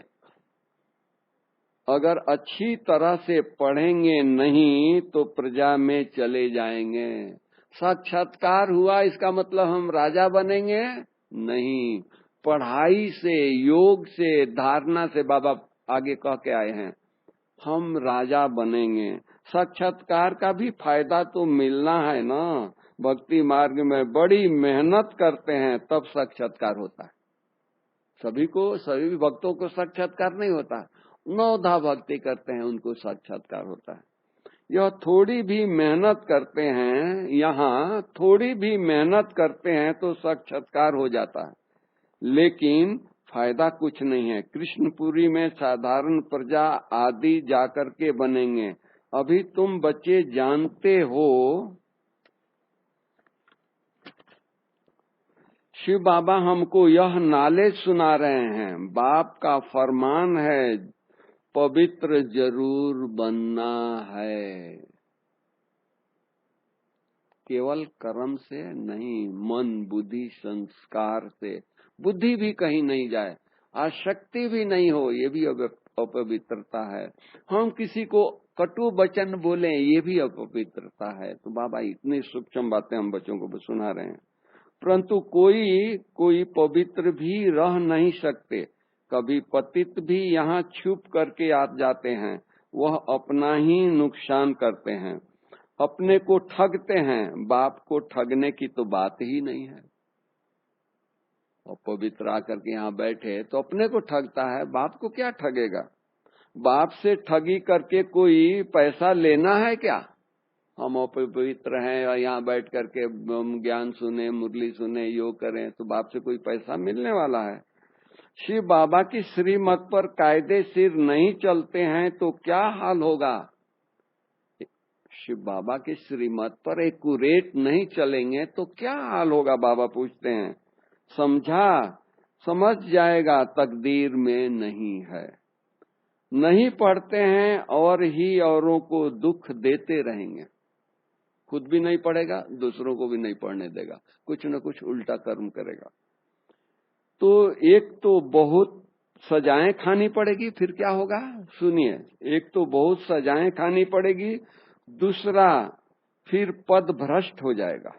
अगर अच्छी तरह से पढ़ेंगे नहीं तो प्रजा में चले जाएंगे। साक्षात्कार हुआ इसका मतलब हम राजा बनेंगे? नहीं। पढ़ाई से, योग से, धारणा से बाबा आगे कह के आए हैं हम राजा बनेंगे। साक्षात्कार का भी फायदा तो मिलना है ना। भक्ति मार्ग में बड़ी मेहनत करते हैं तब साक्षात्कार होता है। सभी भक्तों को साक्षात्कार नहीं होता। नौधा भक्ति करते हैं उनको साक्षात्कार होता है। यह थोड़ी भी मेहनत करते हैं, यहाँ थोड़ी भी मेहनत करते हैं तो साक्षात्कार हो जाता है, लेकिन फायदा कुछ नहीं है। कृष्णपुरी में साधारण प्रजा आदि जाकर के बनेंगे। अभी तुम बच्चे जानते हो शिव बाबा हमको यह नॉलेज सुना रहे हैं। बाप का फरमान है पवित्र जरूर बनना है, केवल कर्म से नहीं, मन बुद्धि संस्कार से। बुद्धि भी कहीं नहीं जाए, आसक्ति भी नहीं हो, ये भी अपवित्रता है। हम किसी को कटु वचन बोले, ये भी अपवित्रता है। तो बाबा इतनी सूक्ष्म बातें हम बच्चों को सुना रहे हैं, परंतु कोई पवित्र भी रह नहीं सकते। कभी पतित भी यहाँ छुप करके आ जाते हैं, वह अपना ही नुकसान करते हैं, अपने को ठगते हैं। बाप को ठगने की तो बात ही नहीं है। और पवित्र आकर के यहाँ बैठे तो अपने को ठगता है, बाप को क्या ठगेगा? बाप से ठगी करके कोई पैसा लेना है क्या? हम अपवित्र हैं और यहाँ बैठ करके हम ज्ञान सुने, मुरली सुने, योग करें तो बाप से कोई पैसा मिलने वाला है? शिव बाबा की श्रीमत पर कायदे सिर नहीं चलते हैं तो क्या हाल होगा? शिव बाबा की श्रीमत पर एक्यूरेट नहीं चलेंगे तो क्या हाल होगा? बाबा पूछते हैं। समझ जाएगा तकदीर में नहीं है। नहीं पढ़ते हैं और ही औरों को दुख देते रहेंगे। खुद भी नहीं पढ़ेगा, दूसरों को भी नहीं पढ़ने देगा, कुछ न कुछ उल्टा कर्म करेगा। तो एक तो बहुत सजाएं खानी पड़ेगी, फिर क्या होगा सुनिए। एक तो बहुत सजाएं खानी पड़ेगी, दूसरा फिर पद भ्रष्ट हो जाएगा।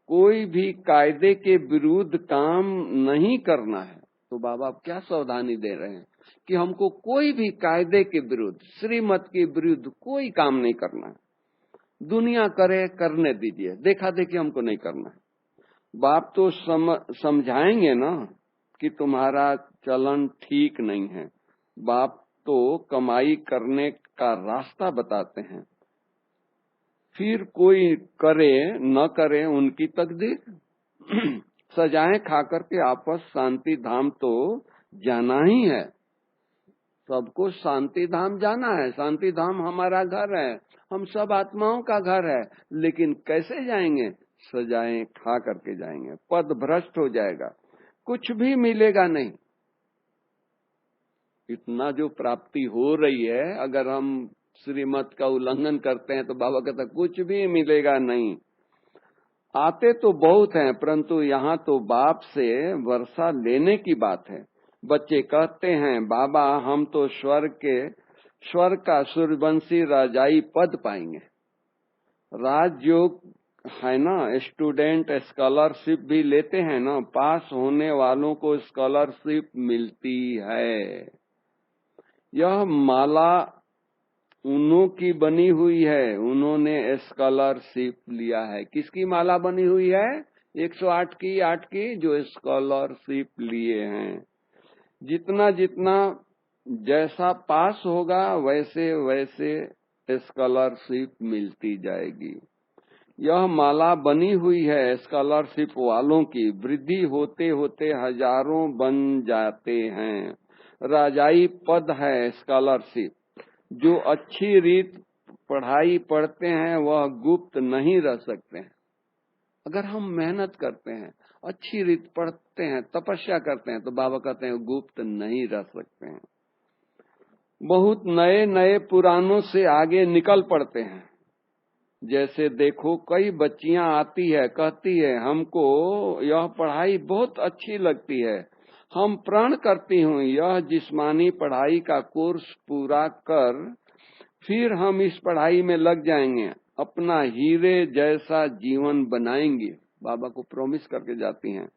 कोई भी कायदे के विरुद्ध काम नहीं करना है। तो बाबा क्या सावधानी दे रहे हैं कि हमको कोई भी कायदे के विरुद्ध, श्रीमत के विरुद्ध कोई काम नहीं करना है। दुनिया करे, करने दीजिए, देखा देखी हमको नहीं करना है। बाप तो समझाएंगे ना कि तुम्हारा चलन ठीक नहीं है। बाप तो कमाई करने का रास्ता बताते हैं, फिर कोई करे न करे उनकी तकदीर। सजाएं खाकर के आपस शांति धाम तो जाना ही है। सबको शांति धाम जाना है। शांति धाम हमारा घर है, हम सब आत्माओं का घर है, लेकिन कैसे जाएंगे? सजाएं खा करके जाएंगे। पद भ्रष्ट हो जाएगा, कुछ भी मिलेगा नहीं। इतना जो प्राप्ति हो रही है, अगर हम श्रीमत का उल्लंघन करते हैं तो बाबा कहता कुछ भी मिलेगा नहीं। आते तो बहुत हैं, परंतु यहाँ तो बाप से वर्षा लेने की बात है। बच्चे कहते हैं बाबा हम तो स्वर्ग का सूर्यवंशी राजाई पद पाएंगे। राजयोग है ना, स्टूडेंट स्कॉलरशिप भी लेते हैं ना, पास होने वालों को स्कॉलरशिप मिलती है। ऊनों की बनी हुई है, उन्होंने स्कॉलरशिप लिया है। किसकी माला बनी हुई है? 108 की 8 की जो स्कॉलरशिप लिए हैं। जितना जितना जैसा पास होगा वैसे वैसे स्कॉलरशिप मिलती जाएगी। यह माला बनी हुई है स्कॉलरशिप वालों की। वृद्धि होते होते हजारों बन जाते हैं। राजाई पद है स्कॉलरशिप। जो अच्छी रीत पढ़ाई पढ़ते हैं वह गुप्त नहीं रह सकते हैं। अगर हम मेहनत करते हैं, अच्छी रीत पढ़ते हैं, तपस्या करते हैं, तो बाबा कहते हैं गुप्त नहीं रह सकते हैं। बहुत नए नए पुरानों से आगे निकल पड़ते हैं। जैसे देखो, कई बच्चियां आती है, कहती है हमको यह पढ़ाई बहुत अच्छी लगती है, हम प्रण करती हूँ यह जिस्मानी पढ़ाई का कोर्स पूरा कर फिर हम इस पढ़ाई में लग जाएंगे, अपना हीरे जैसा जीवन बनाएंगे। बाबा को प्रॉमिस करके जाती हैं।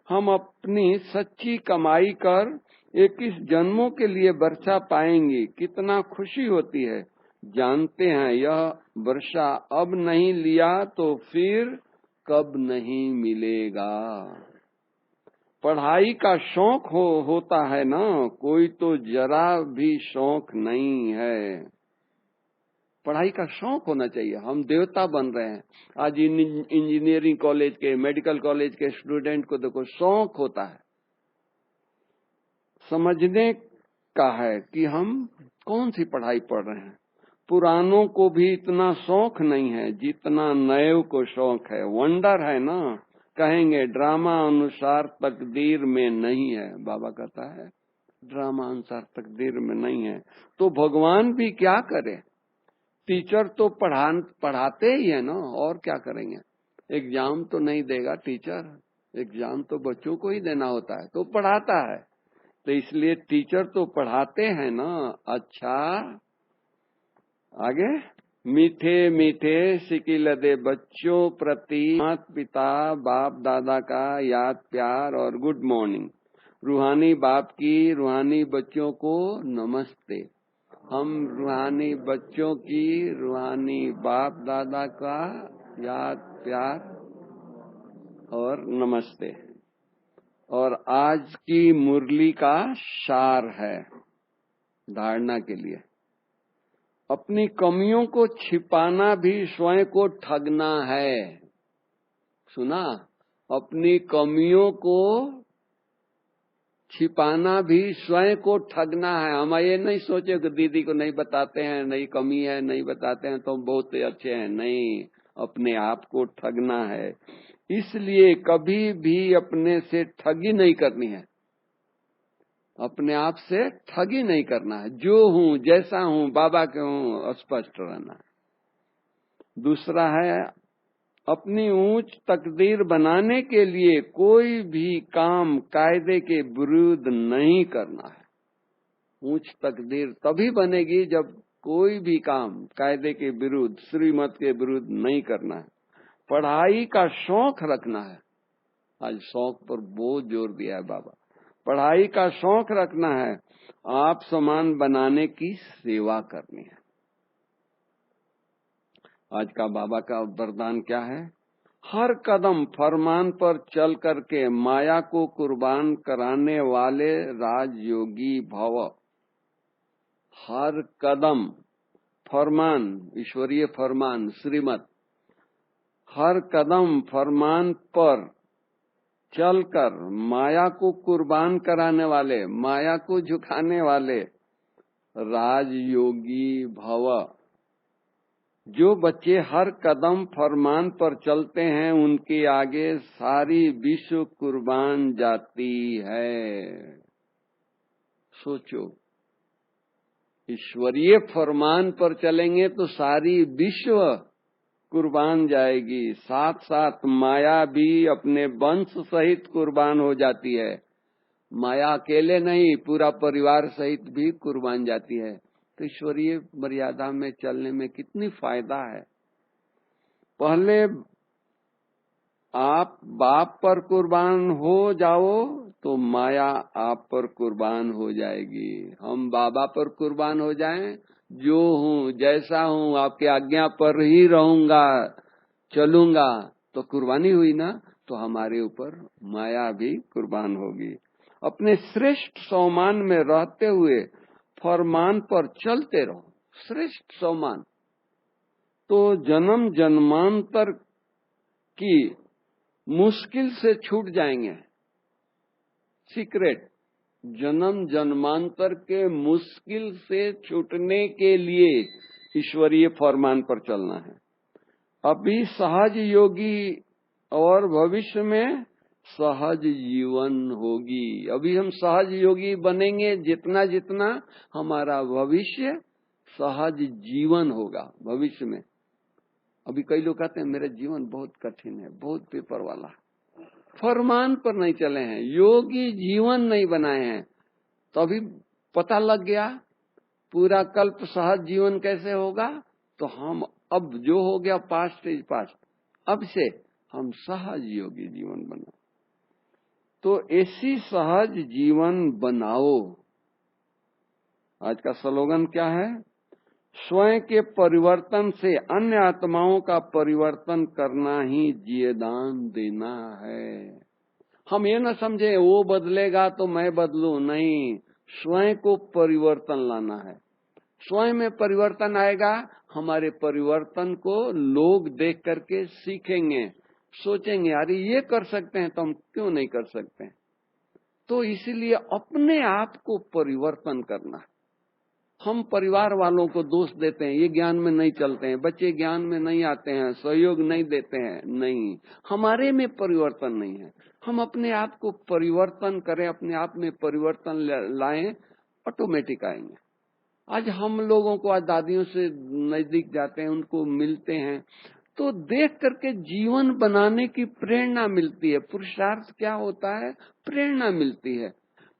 हम अपनी सच्ची कमाई कर 21 जन्मों के लिए वर्षा पाएंगी। कितना खुशी होती है। जानते हैं यह वर्षा अब नहीं लिया तो फिर कब नहीं मिलेगा। पढ़ाई का शौक होता है ना, कोई तो जरा भी शौक नहीं है। पढ़ाई का शौक होना चाहिए। हम देवता बन रहे हैं। आज इंजीनियरिंग कॉलेज के, मेडिकल कॉलेज के स्टूडेंट को देखो, शौक होता है, समझने का है कि हम कौन सी पढ़ाई पढ़ रहे हैं। पुरानों को भी इतना शौक नहीं है जितना नए को शौक है। वंडर है ना, कहेंगे ड्रामा अनुसार तकदीर में नहीं है। बाबा कहता है ड्रामा अनुसार तकदीर में नहीं है तो भगवान भी क्या करे। टीचर तो पढ़ाते ही है ना, और क्या करेंगे। एग्जाम तो नहीं देगा टीचर, एग्जाम तो बच्चों को ही देना होता है, तो पढ़ाता है। तो इसलिए टीचर तो पढ़ाते हैं ना। अच्छा, आगे, मीठे मीठे सिकिल दे बच्चों प्रति माता पिता बाप दादा का याद प्यार और गुड मॉर्निंग। रूहानी बाप की रूहानी बच्चों को नमस्ते। हम रूहानी बच्चों की रूहानी बाप दादा का याद प्यार और नमस्ते। और आज की मुरली का सार है धारणा के लिए, अपनी कमियों को छिपाना भी स्वयं को ठगना है। सुना? अपनी कमियों को छिपाना भी स्वयं को ठगना है। हम ये नहीं सोचे कि दीदी को नहीं बताते हैं, नहीं कमी है, नहीं बताते हैं तो हम बहुत अच्छे हैं। नहीं, अपने आप को ठगना है। इसलिए कभी भी अपने से ठगी नहीं करनी है। अपने आप से ठगी नहीं करना है। जो हूँ, जैसा हूँ, बाबा के हूँ, स्पष्ट रहना है। दूसरा है, अपनी ऊंच तकदीर बनाने के लिए कोई भी काम कायदे के विरुद्ध नहीं करना है। ऊंच तकदीर तभी बनेगी जब कोई भी काम कायदे के विरुद्ध, श्रीमत के विरुद्ध नहीं करना है। पढ़ाई का शौक रखना है। आज शौक पर बहुत जोर दिया है बाबा। पढ़ाई का शौक रखना है, आप समान बनाने की सेवा करनी है। आज का बाबा का वरदान क्या है? हर कदम फरमान पर चल करके माया को कुर्बान कराने वाले राजयोगी भव। हर कदम फरमान, ईश्वरीय फरमान, श्रीमत, हर कदम फरमान पर चलकर माया को कुर्बान कराने वाले, माया को झुकाने वाले राजयोगी भव। जो बच्चे हर कदम फरमान पर चलते हैं उनके आगे सारी विश्व कुर्बान जाती है। सोचो, ईश्वरीय फरमान पर चलेंगे तो सारी विश्व कुर्बान जाएगी। साथ साथ माया भी अपने वंश सहित कुर्बान हो जाती है। माया अकेले नहीं, पूरा परिवार सहित भी कुर्बान जाती है। तो ईश्वरीय मर्यादा में चलने में कितनी फायदा है। पहले आप बाप पर कुर्बान हो जाओ तो माया आप पर कुर्बान हो जाएगी। हम बाबा पर कुर्बान हो जाएं जो हूँ जैसा हूँ आपके आज्ञा पर ही रहूंगा चलूंगा, तो कुर्बानी हुई ना, तो हमारे ऊपर माया भी कुर्बान होगी। अपने श्रेष्ठ सम्मान में रहते हुए फरमान पर चलते रहो। श्रेष्ठ सम्मान तो जन्म जन्मांतर की मुश्किल से छूट जाएंगे। सीक्रेट, जन्म जन्मांतर के मुश्किल से छूटने के लिए ईश्वरीय फरमान पर चलना है। अभी सहज योगी और भविष्य में सहज जीवन होगी। अभी हम सहज योगी बनेंगे जितना जितना हमारा भविष्य सहज जीवन होगा भविष्य में। अभी कई लोग कहते हैं मेरा जीवन बहुत कठिन है, बहुत पेपर वाला, फरमान पर नहीं चले हैं, योगी जीवन नहीं बनाए हैं। तो अभी पता लग गया पूरा कल्प सहज जीवन कैसे होगा। तो हम अब जो हो गया पास्ट इज पास्ट, अब से हम सहज योगी जीवन बनाओ। तो ऐसी सहज जीवन बनाओ। आज का स्लोगन क्या है? स्वयं के परिवर्तन से अन्य आत्माओं का परिवर्तन करना ही जीवदान देना है। हम ये न समझे वो बदलेगा तो मैं बदलूं, नहीं, स्वयं को परिवर्तन लाना है। स्वयं में परिवर्तन आएगा, हमारे परिवर्तन को लोग देख करके सीखेंगे, सोचेंगे अरे ये कर सकते हैं तो हम क्यों नहीं कर सकते हैं। तो इसीलिए अपने आप को परिवर्तन करना। हम परिवार वालों को दोष देते हैं, ये ज्ञान में नहीं चलते हैं, बच्चे ज्ञान में नहीं आते हैं, सहयोग नहीं देते हैं। नहीं, हमारे में परिवर्तन नहीं है। हम अपने आप को परिवर्तन करें, अपने आप में परिवर्तन लाएं, ऑटोमेटिक आएंगे। आज हम लोगों को, आज दादियों से नजदीक जाते हैं, उनको मिलते हैं तो देख करके जीवन बनाने की प्रेरणा मिलती है। पुरुषार्थ क्या होता है? प्रेरणा मिलती है।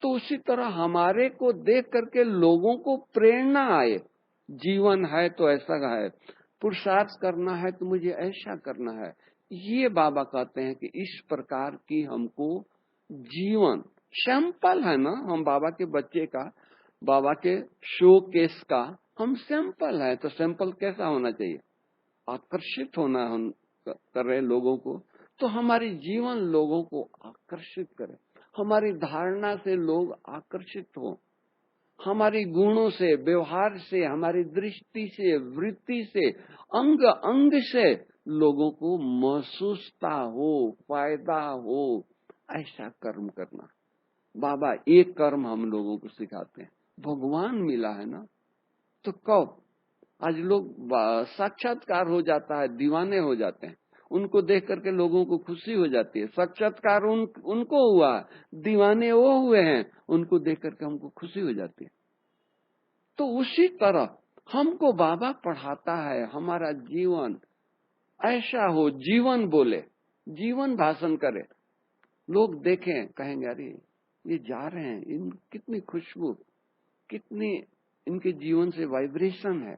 तो उसी तरह हमारे को देख करके लोगों को प्रेरणा आए, जीवन है तो ऐसा है, पुरुषार्थ करना है तो मुझे ऐसा करना है। ये बाबा कहते हैं कि इस प्रकार की हमको जीवन, सैंपल है ना, हम बाबा के बच्चे का, बाबा के शो केस का हम सैंपल है। तो सैंपल कैसा होना चाहिए? आकर्षित होना हम कर रहे लोगों को, तो हमारी जीवन लोगों को आकर्षित करे, हमारी धारणा से लोग आकर्षित हो, हमारी गुणों से, व्यवहार से, हमारी दृष्टि से, वृत्ति से, अंग अंग से लोगों को महसूसता हो, फायदा हो, ऐसा कर्म करना। बाबा एक कर्म हम लोगों को सिखाते हैं। भगवान मिला है ना, तो कब आज लोग साक्षात्कार हो जाता है, दीवाने हो जाते हैं, उनको देख करके लोगों को खुशी हो जाती है। साक्षात्कार उनको हुआ, दीवाने वो हुए हैं, उनको देख करके हमको खुशी हो जाती है। तो उसी तरह हमको बाबा पढ़ाता है, हमारा जीवन ऐसा हो, जीवन बोले, जीवन भाषण करे, लोग देखें, कहेंगे अरे ये जा रहे हैं, इन कितनी खुशबू, कितनी इनके जीवन से वाइब्रेशन है।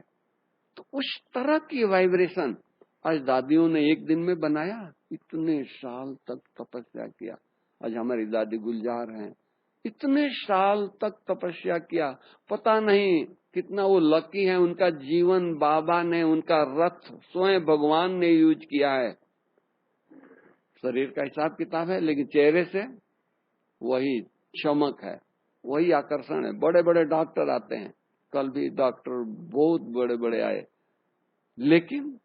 तो उस तरह की वाइब्रेशन आज दादियों ने एक दिन में बनाया, इतने साल तक तपस्या किया। आज हमारी दादी गुलजार हैं, इतने साल तक तपस्या किया, पता नहीं कितना वो लकी है, उनका जीवन बाबा ने, उनका रथ स्वयं भगवान ने यूज किया है। शरीर का हिसाब किताब है, लेकिन चेहरे से वही चमक है, वही आकर्षण है। बड़े बड़े डॉक्टर आते हैं, कल भी डॉक्टर बहुत बड़े बड़े आए, लेकिन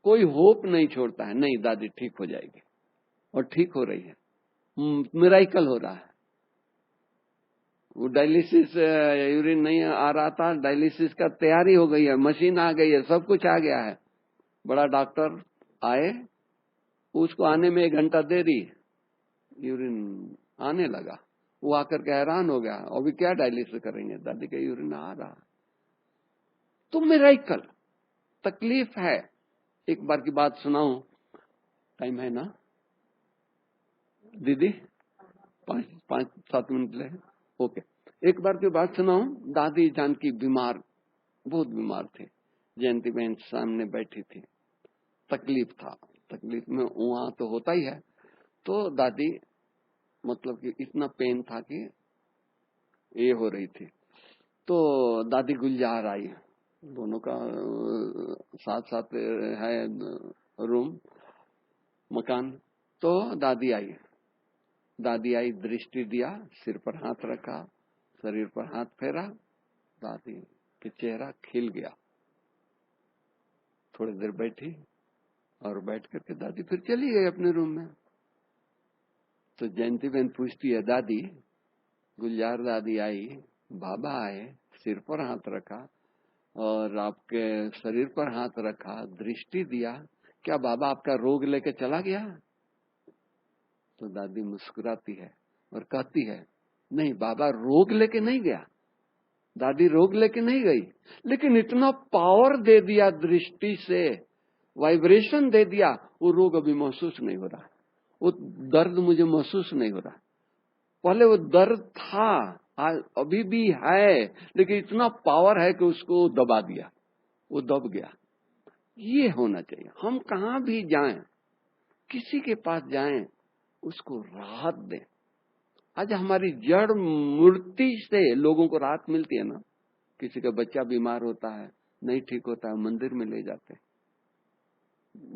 कोई होप नहीं छोड़ता है, नहीं दादी ठीक हो जाएगी, और ठीक हो रही है, मिरेकल हो रहा है। वो डायलिसिस यूरिन नहीं आ रहा था, डायलिसिस का तैयारी हो गई है, मशीन आ गई है, सब कुछ आ गया है। बड़ा डॉक्टर आए, उसको आने में 1 घंटा देरी, यूरिन आने लगा। वो आकर के हैरान हो गया, अभी क्या डायलिसिस करेंगे, दादी का यूरिन आ रहा। तो मिरेकल, तकलीफ है। एक बार की बात सुनाऊं, टाइम है ना दीदी? 5-7 मिनट ले, ओके। एक बार की बात सुनाऊं, दादी जानकी बीमार, बहुत बीमार थे। जयंती बहन सामने बैठी थी, तकलीफ था, तकलीफ में वहां तो होता ही है। तो दादी मतलब कि इतना पेन था कि ये हो रही थी। तो दादी गुलजार आई, दोनों का साथ साथ है रूम मकान। तो दादी आई, दृष्टि दिया, सिर पर हाथ रखा, शरीर पर हाथ फेरा, दादी के चेहरा खिल गया। थोड़ी देर बैठी और बैठ करके दादी फिर चली गई अपने रूम में। तो जयंती बहन पूछती है, दादी, गुलजार दादी आई, बाबा आए, सिर पर हाथ रखा और आपके शरीर पर हाथ रखा, दृष्टि दिया, क्या बाबा आपका रोग लेके चला गया? तो दादी मुस्कुराती है और कहती है, नहीं, बाबा रोग लेके नहीं गया, दादी रोग लेके नहीं गई, लेकिन इतना पावर दे दिया, दृष्टि से वाइब्रेशन दे दिया, वो रोग अभी महसूस नहीं हो रहा, वो दर्द मुझे महसूस नहीं हो रहा। पहले वो दर्द था, अभी भी है, लेकिन इतना पावर है कि उसको दबा दिया, वो दब गया। ये होना चाहिए। हम कहाँ भी जाएं, किसी के पास जाएं, उसको राहत दें। आज हमारी जड़ मूर्ति से लोगों को राहत मिलती है ना। किसी का बच्चा बीमार होता है, नहीं ठीक होता है, मंदिर में ले जाते,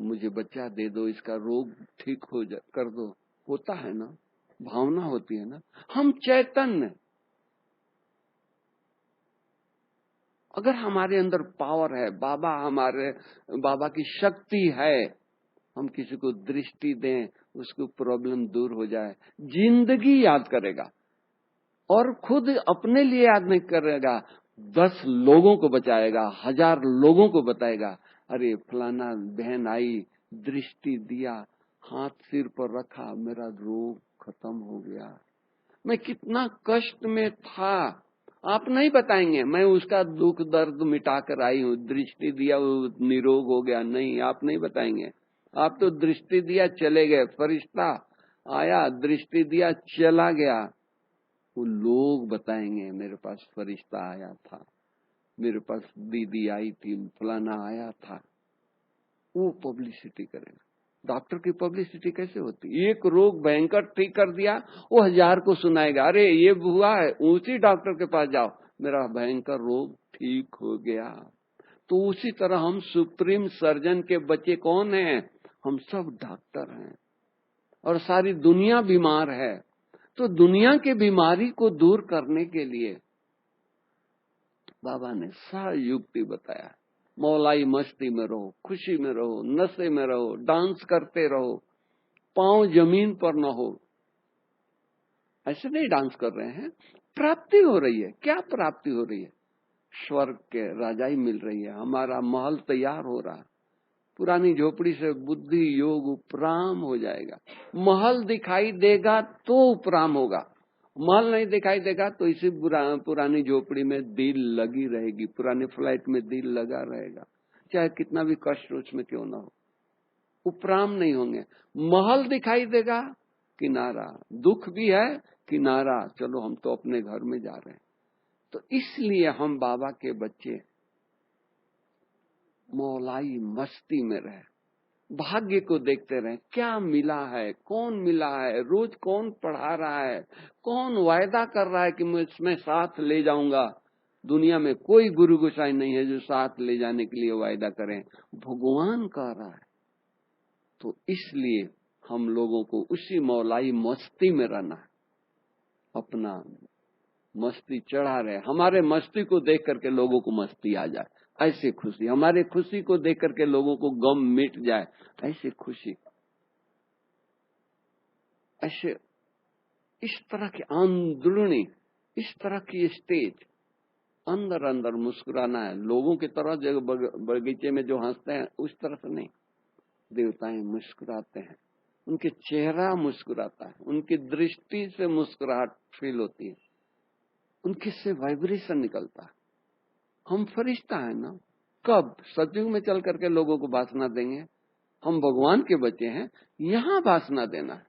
मुझे बच्चा दे दो, इसका रोग ठीक हो कर दो, होता है ना, भावना होती है ना। हम चैतन्य, अगर हमारे अंदर पावर है, बाबा की शक्ति है, हम किसी को दृष्टि दें, उसको प्रॉब्लम दूर हो जाए, जिंदगी याद करेगा और खुद अपने लिए याद नहीं करेगा, 10 लोगों को बचाएगा, 1000 लोगों को बताएगा, अरे फलाना बहन आई, दृष्टि दिया, हाथ सिर पर रखा, मेरा रोग खत्म हो गया। मैं कितना कष्ट में था, आप नहीं बताएंगे, मैं उसका दुख दर्द मिटा कर आई हूँ, दृष्टि दिया, वो निरोग हो गया, नहीं, आप नहीं बताएंगे। आप तो दृष्टि दिया, चले गए, फरिश्ता आया, दृष्टि दिया, चला गया। वो लोग बताएंगे, मेरे पास फरिश्ता आया था, मेरे पास दीदी आई थी, फलाना आया था, वो पब्लिसिटी करेगा। डॉक्टर की पब्लिसिटी कैसे होती? एक रोग भयंकर ठीक कर दिया, वो 1000 को सुनाएगा, अरे ये हुआ है, उसी डॉक्टर के पास जाओ, मेरा भयंकर रोग ठीक हो गया। तो उसी तरह हम सुप्रीम सर्जन के बच्चे कौन हैं? हम सब डॉक्टर हैं और सारी दुनिया बीमार है। तो दुनिया की बीमारी को दूर करने के लिए बाबा ने युक्ति बताया। मौलाई मस्ती में रहो, खुशी में रहो, नशे में रहो, डांस करते रहो, पांव जमीन पर न हो। ऐसे नहीं डांस कर रहे हैं, प्राप्ति हो रही है। क्या प्राप्ति हो रही है? स्वर्ग के राजाई मिल रही है, हमारा महल तैयार हो रहा है। पुरानी झोपड़ी से बुद्धि योग उपराम हो जाएगा। महल दिखाई देगा तो उपराम होगा, महल नहीं दिखाई देगा तो इसी पुरानी झोपड़ी में दिल लगी रहेगी, पुरानी फ्लाइट में दिल लगा रहेगा, चाहे कितना भी कष्ट उसमें क्यों ना हो, उपराम नहीं होंगे। महल दिखाई देगा, किनारा, दुख भी है, किनारा, चलो हम तो अपने घर में जा रहे हैं। तो इसलिए हम बाबा के बच्चे मौलाई मस्ती में रहे, भाग्य को देखते रहे, क्या मिला है, कौन मिला है, रोज कौन पढ़ा रहा है, कौन वायदा कर रहा है कि मैं इसमें साथ ले जाऊंगा। दुनिया में कोई गुरु गोसाई नहीं है जो साथ ले जाने के लिए वायदा करें, भगवान कह रहा है। तो इसलिए हम लोगों को उसी मौलाई मस्ती में रहना है, अपना मस्ती चढ़ा रहे, हमारे मस्ती को देख करके लोगों को मस्ती आ जाए, ऐसे खुशी, हमारे खुशी को देख करके लोगों को गम मिट जाए, ऐसे खुशी, ऐसे इस तरह की अंदरूनी, इस तरह की स्टेज, अंदर अंदर मुस्कुराना है। लोगों की तरह जो बगीचे में जो हंसते हैं उस तरह से नहीं, देवताएं मुस्कुराते हैं, उनके चेहरा मुस्कुराता है, उनकी दृष्टि से मुस्कुराहट फील होती है, उनके से वाइब्रेशन निकलता है। हम फरिश्ता है ना, कब सतयुग में चल करके लोगों को वासना देंगे? हम भगवान के बच्चे हैं, यहाँ वासना देना है,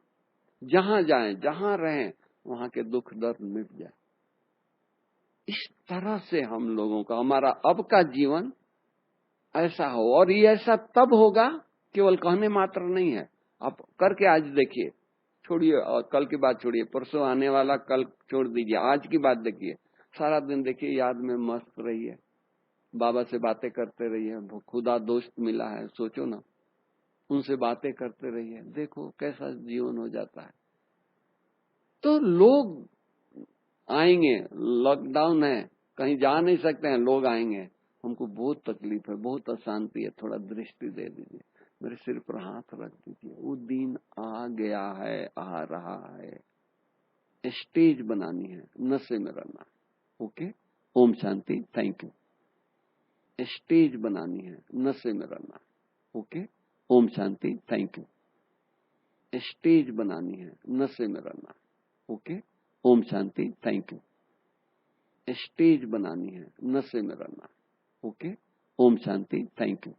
जहां जाएं, जहां रहें, वहां के दुख दर्द मिट जाए। इस तरह से हम लोगों का, हमारा अब का जीवन ऐसा हो, और ये ऐसा तब होगा, केवल कहने मात्र नहीं है, आप करके आज देखिए, छोड़िए कल की बात छोड़िए, परसों आने वाला कल छोड़ दीजिए, आज की बात देखिए, सारा दिन देखिए याद में मस्त रहिए, बाबा से बातें करते रहिए। खुदा दोस्त मिला है, सोचो ना, उनसे बातें करते रहिए, देखो कैसा जीवन हो जाता है। तो लोग आएंगे, लॉकडाउन है, कहीं जा नहीं सकते हैं, लोग आएंगे, हमको बहुत तकलीफ है, बहुत अशांति है, थोड़ा दृष्टि दे दीजिए, मेरे सिर पर हाथ रख दीजिए। वो दिन आ गया है, आ रहा है। स्टेज बनानी है, नशे में रहना। Okay, Om Shanti, thank you. Stage बनानी है, नशे में रहना। Okay, Om Shanti, thank you. Stage बनानी है, नशे में रहना। Okay, Om Shanti, thank you. Stage बनानी है, नशे में रहना। Okay, Om Shanti, thank you.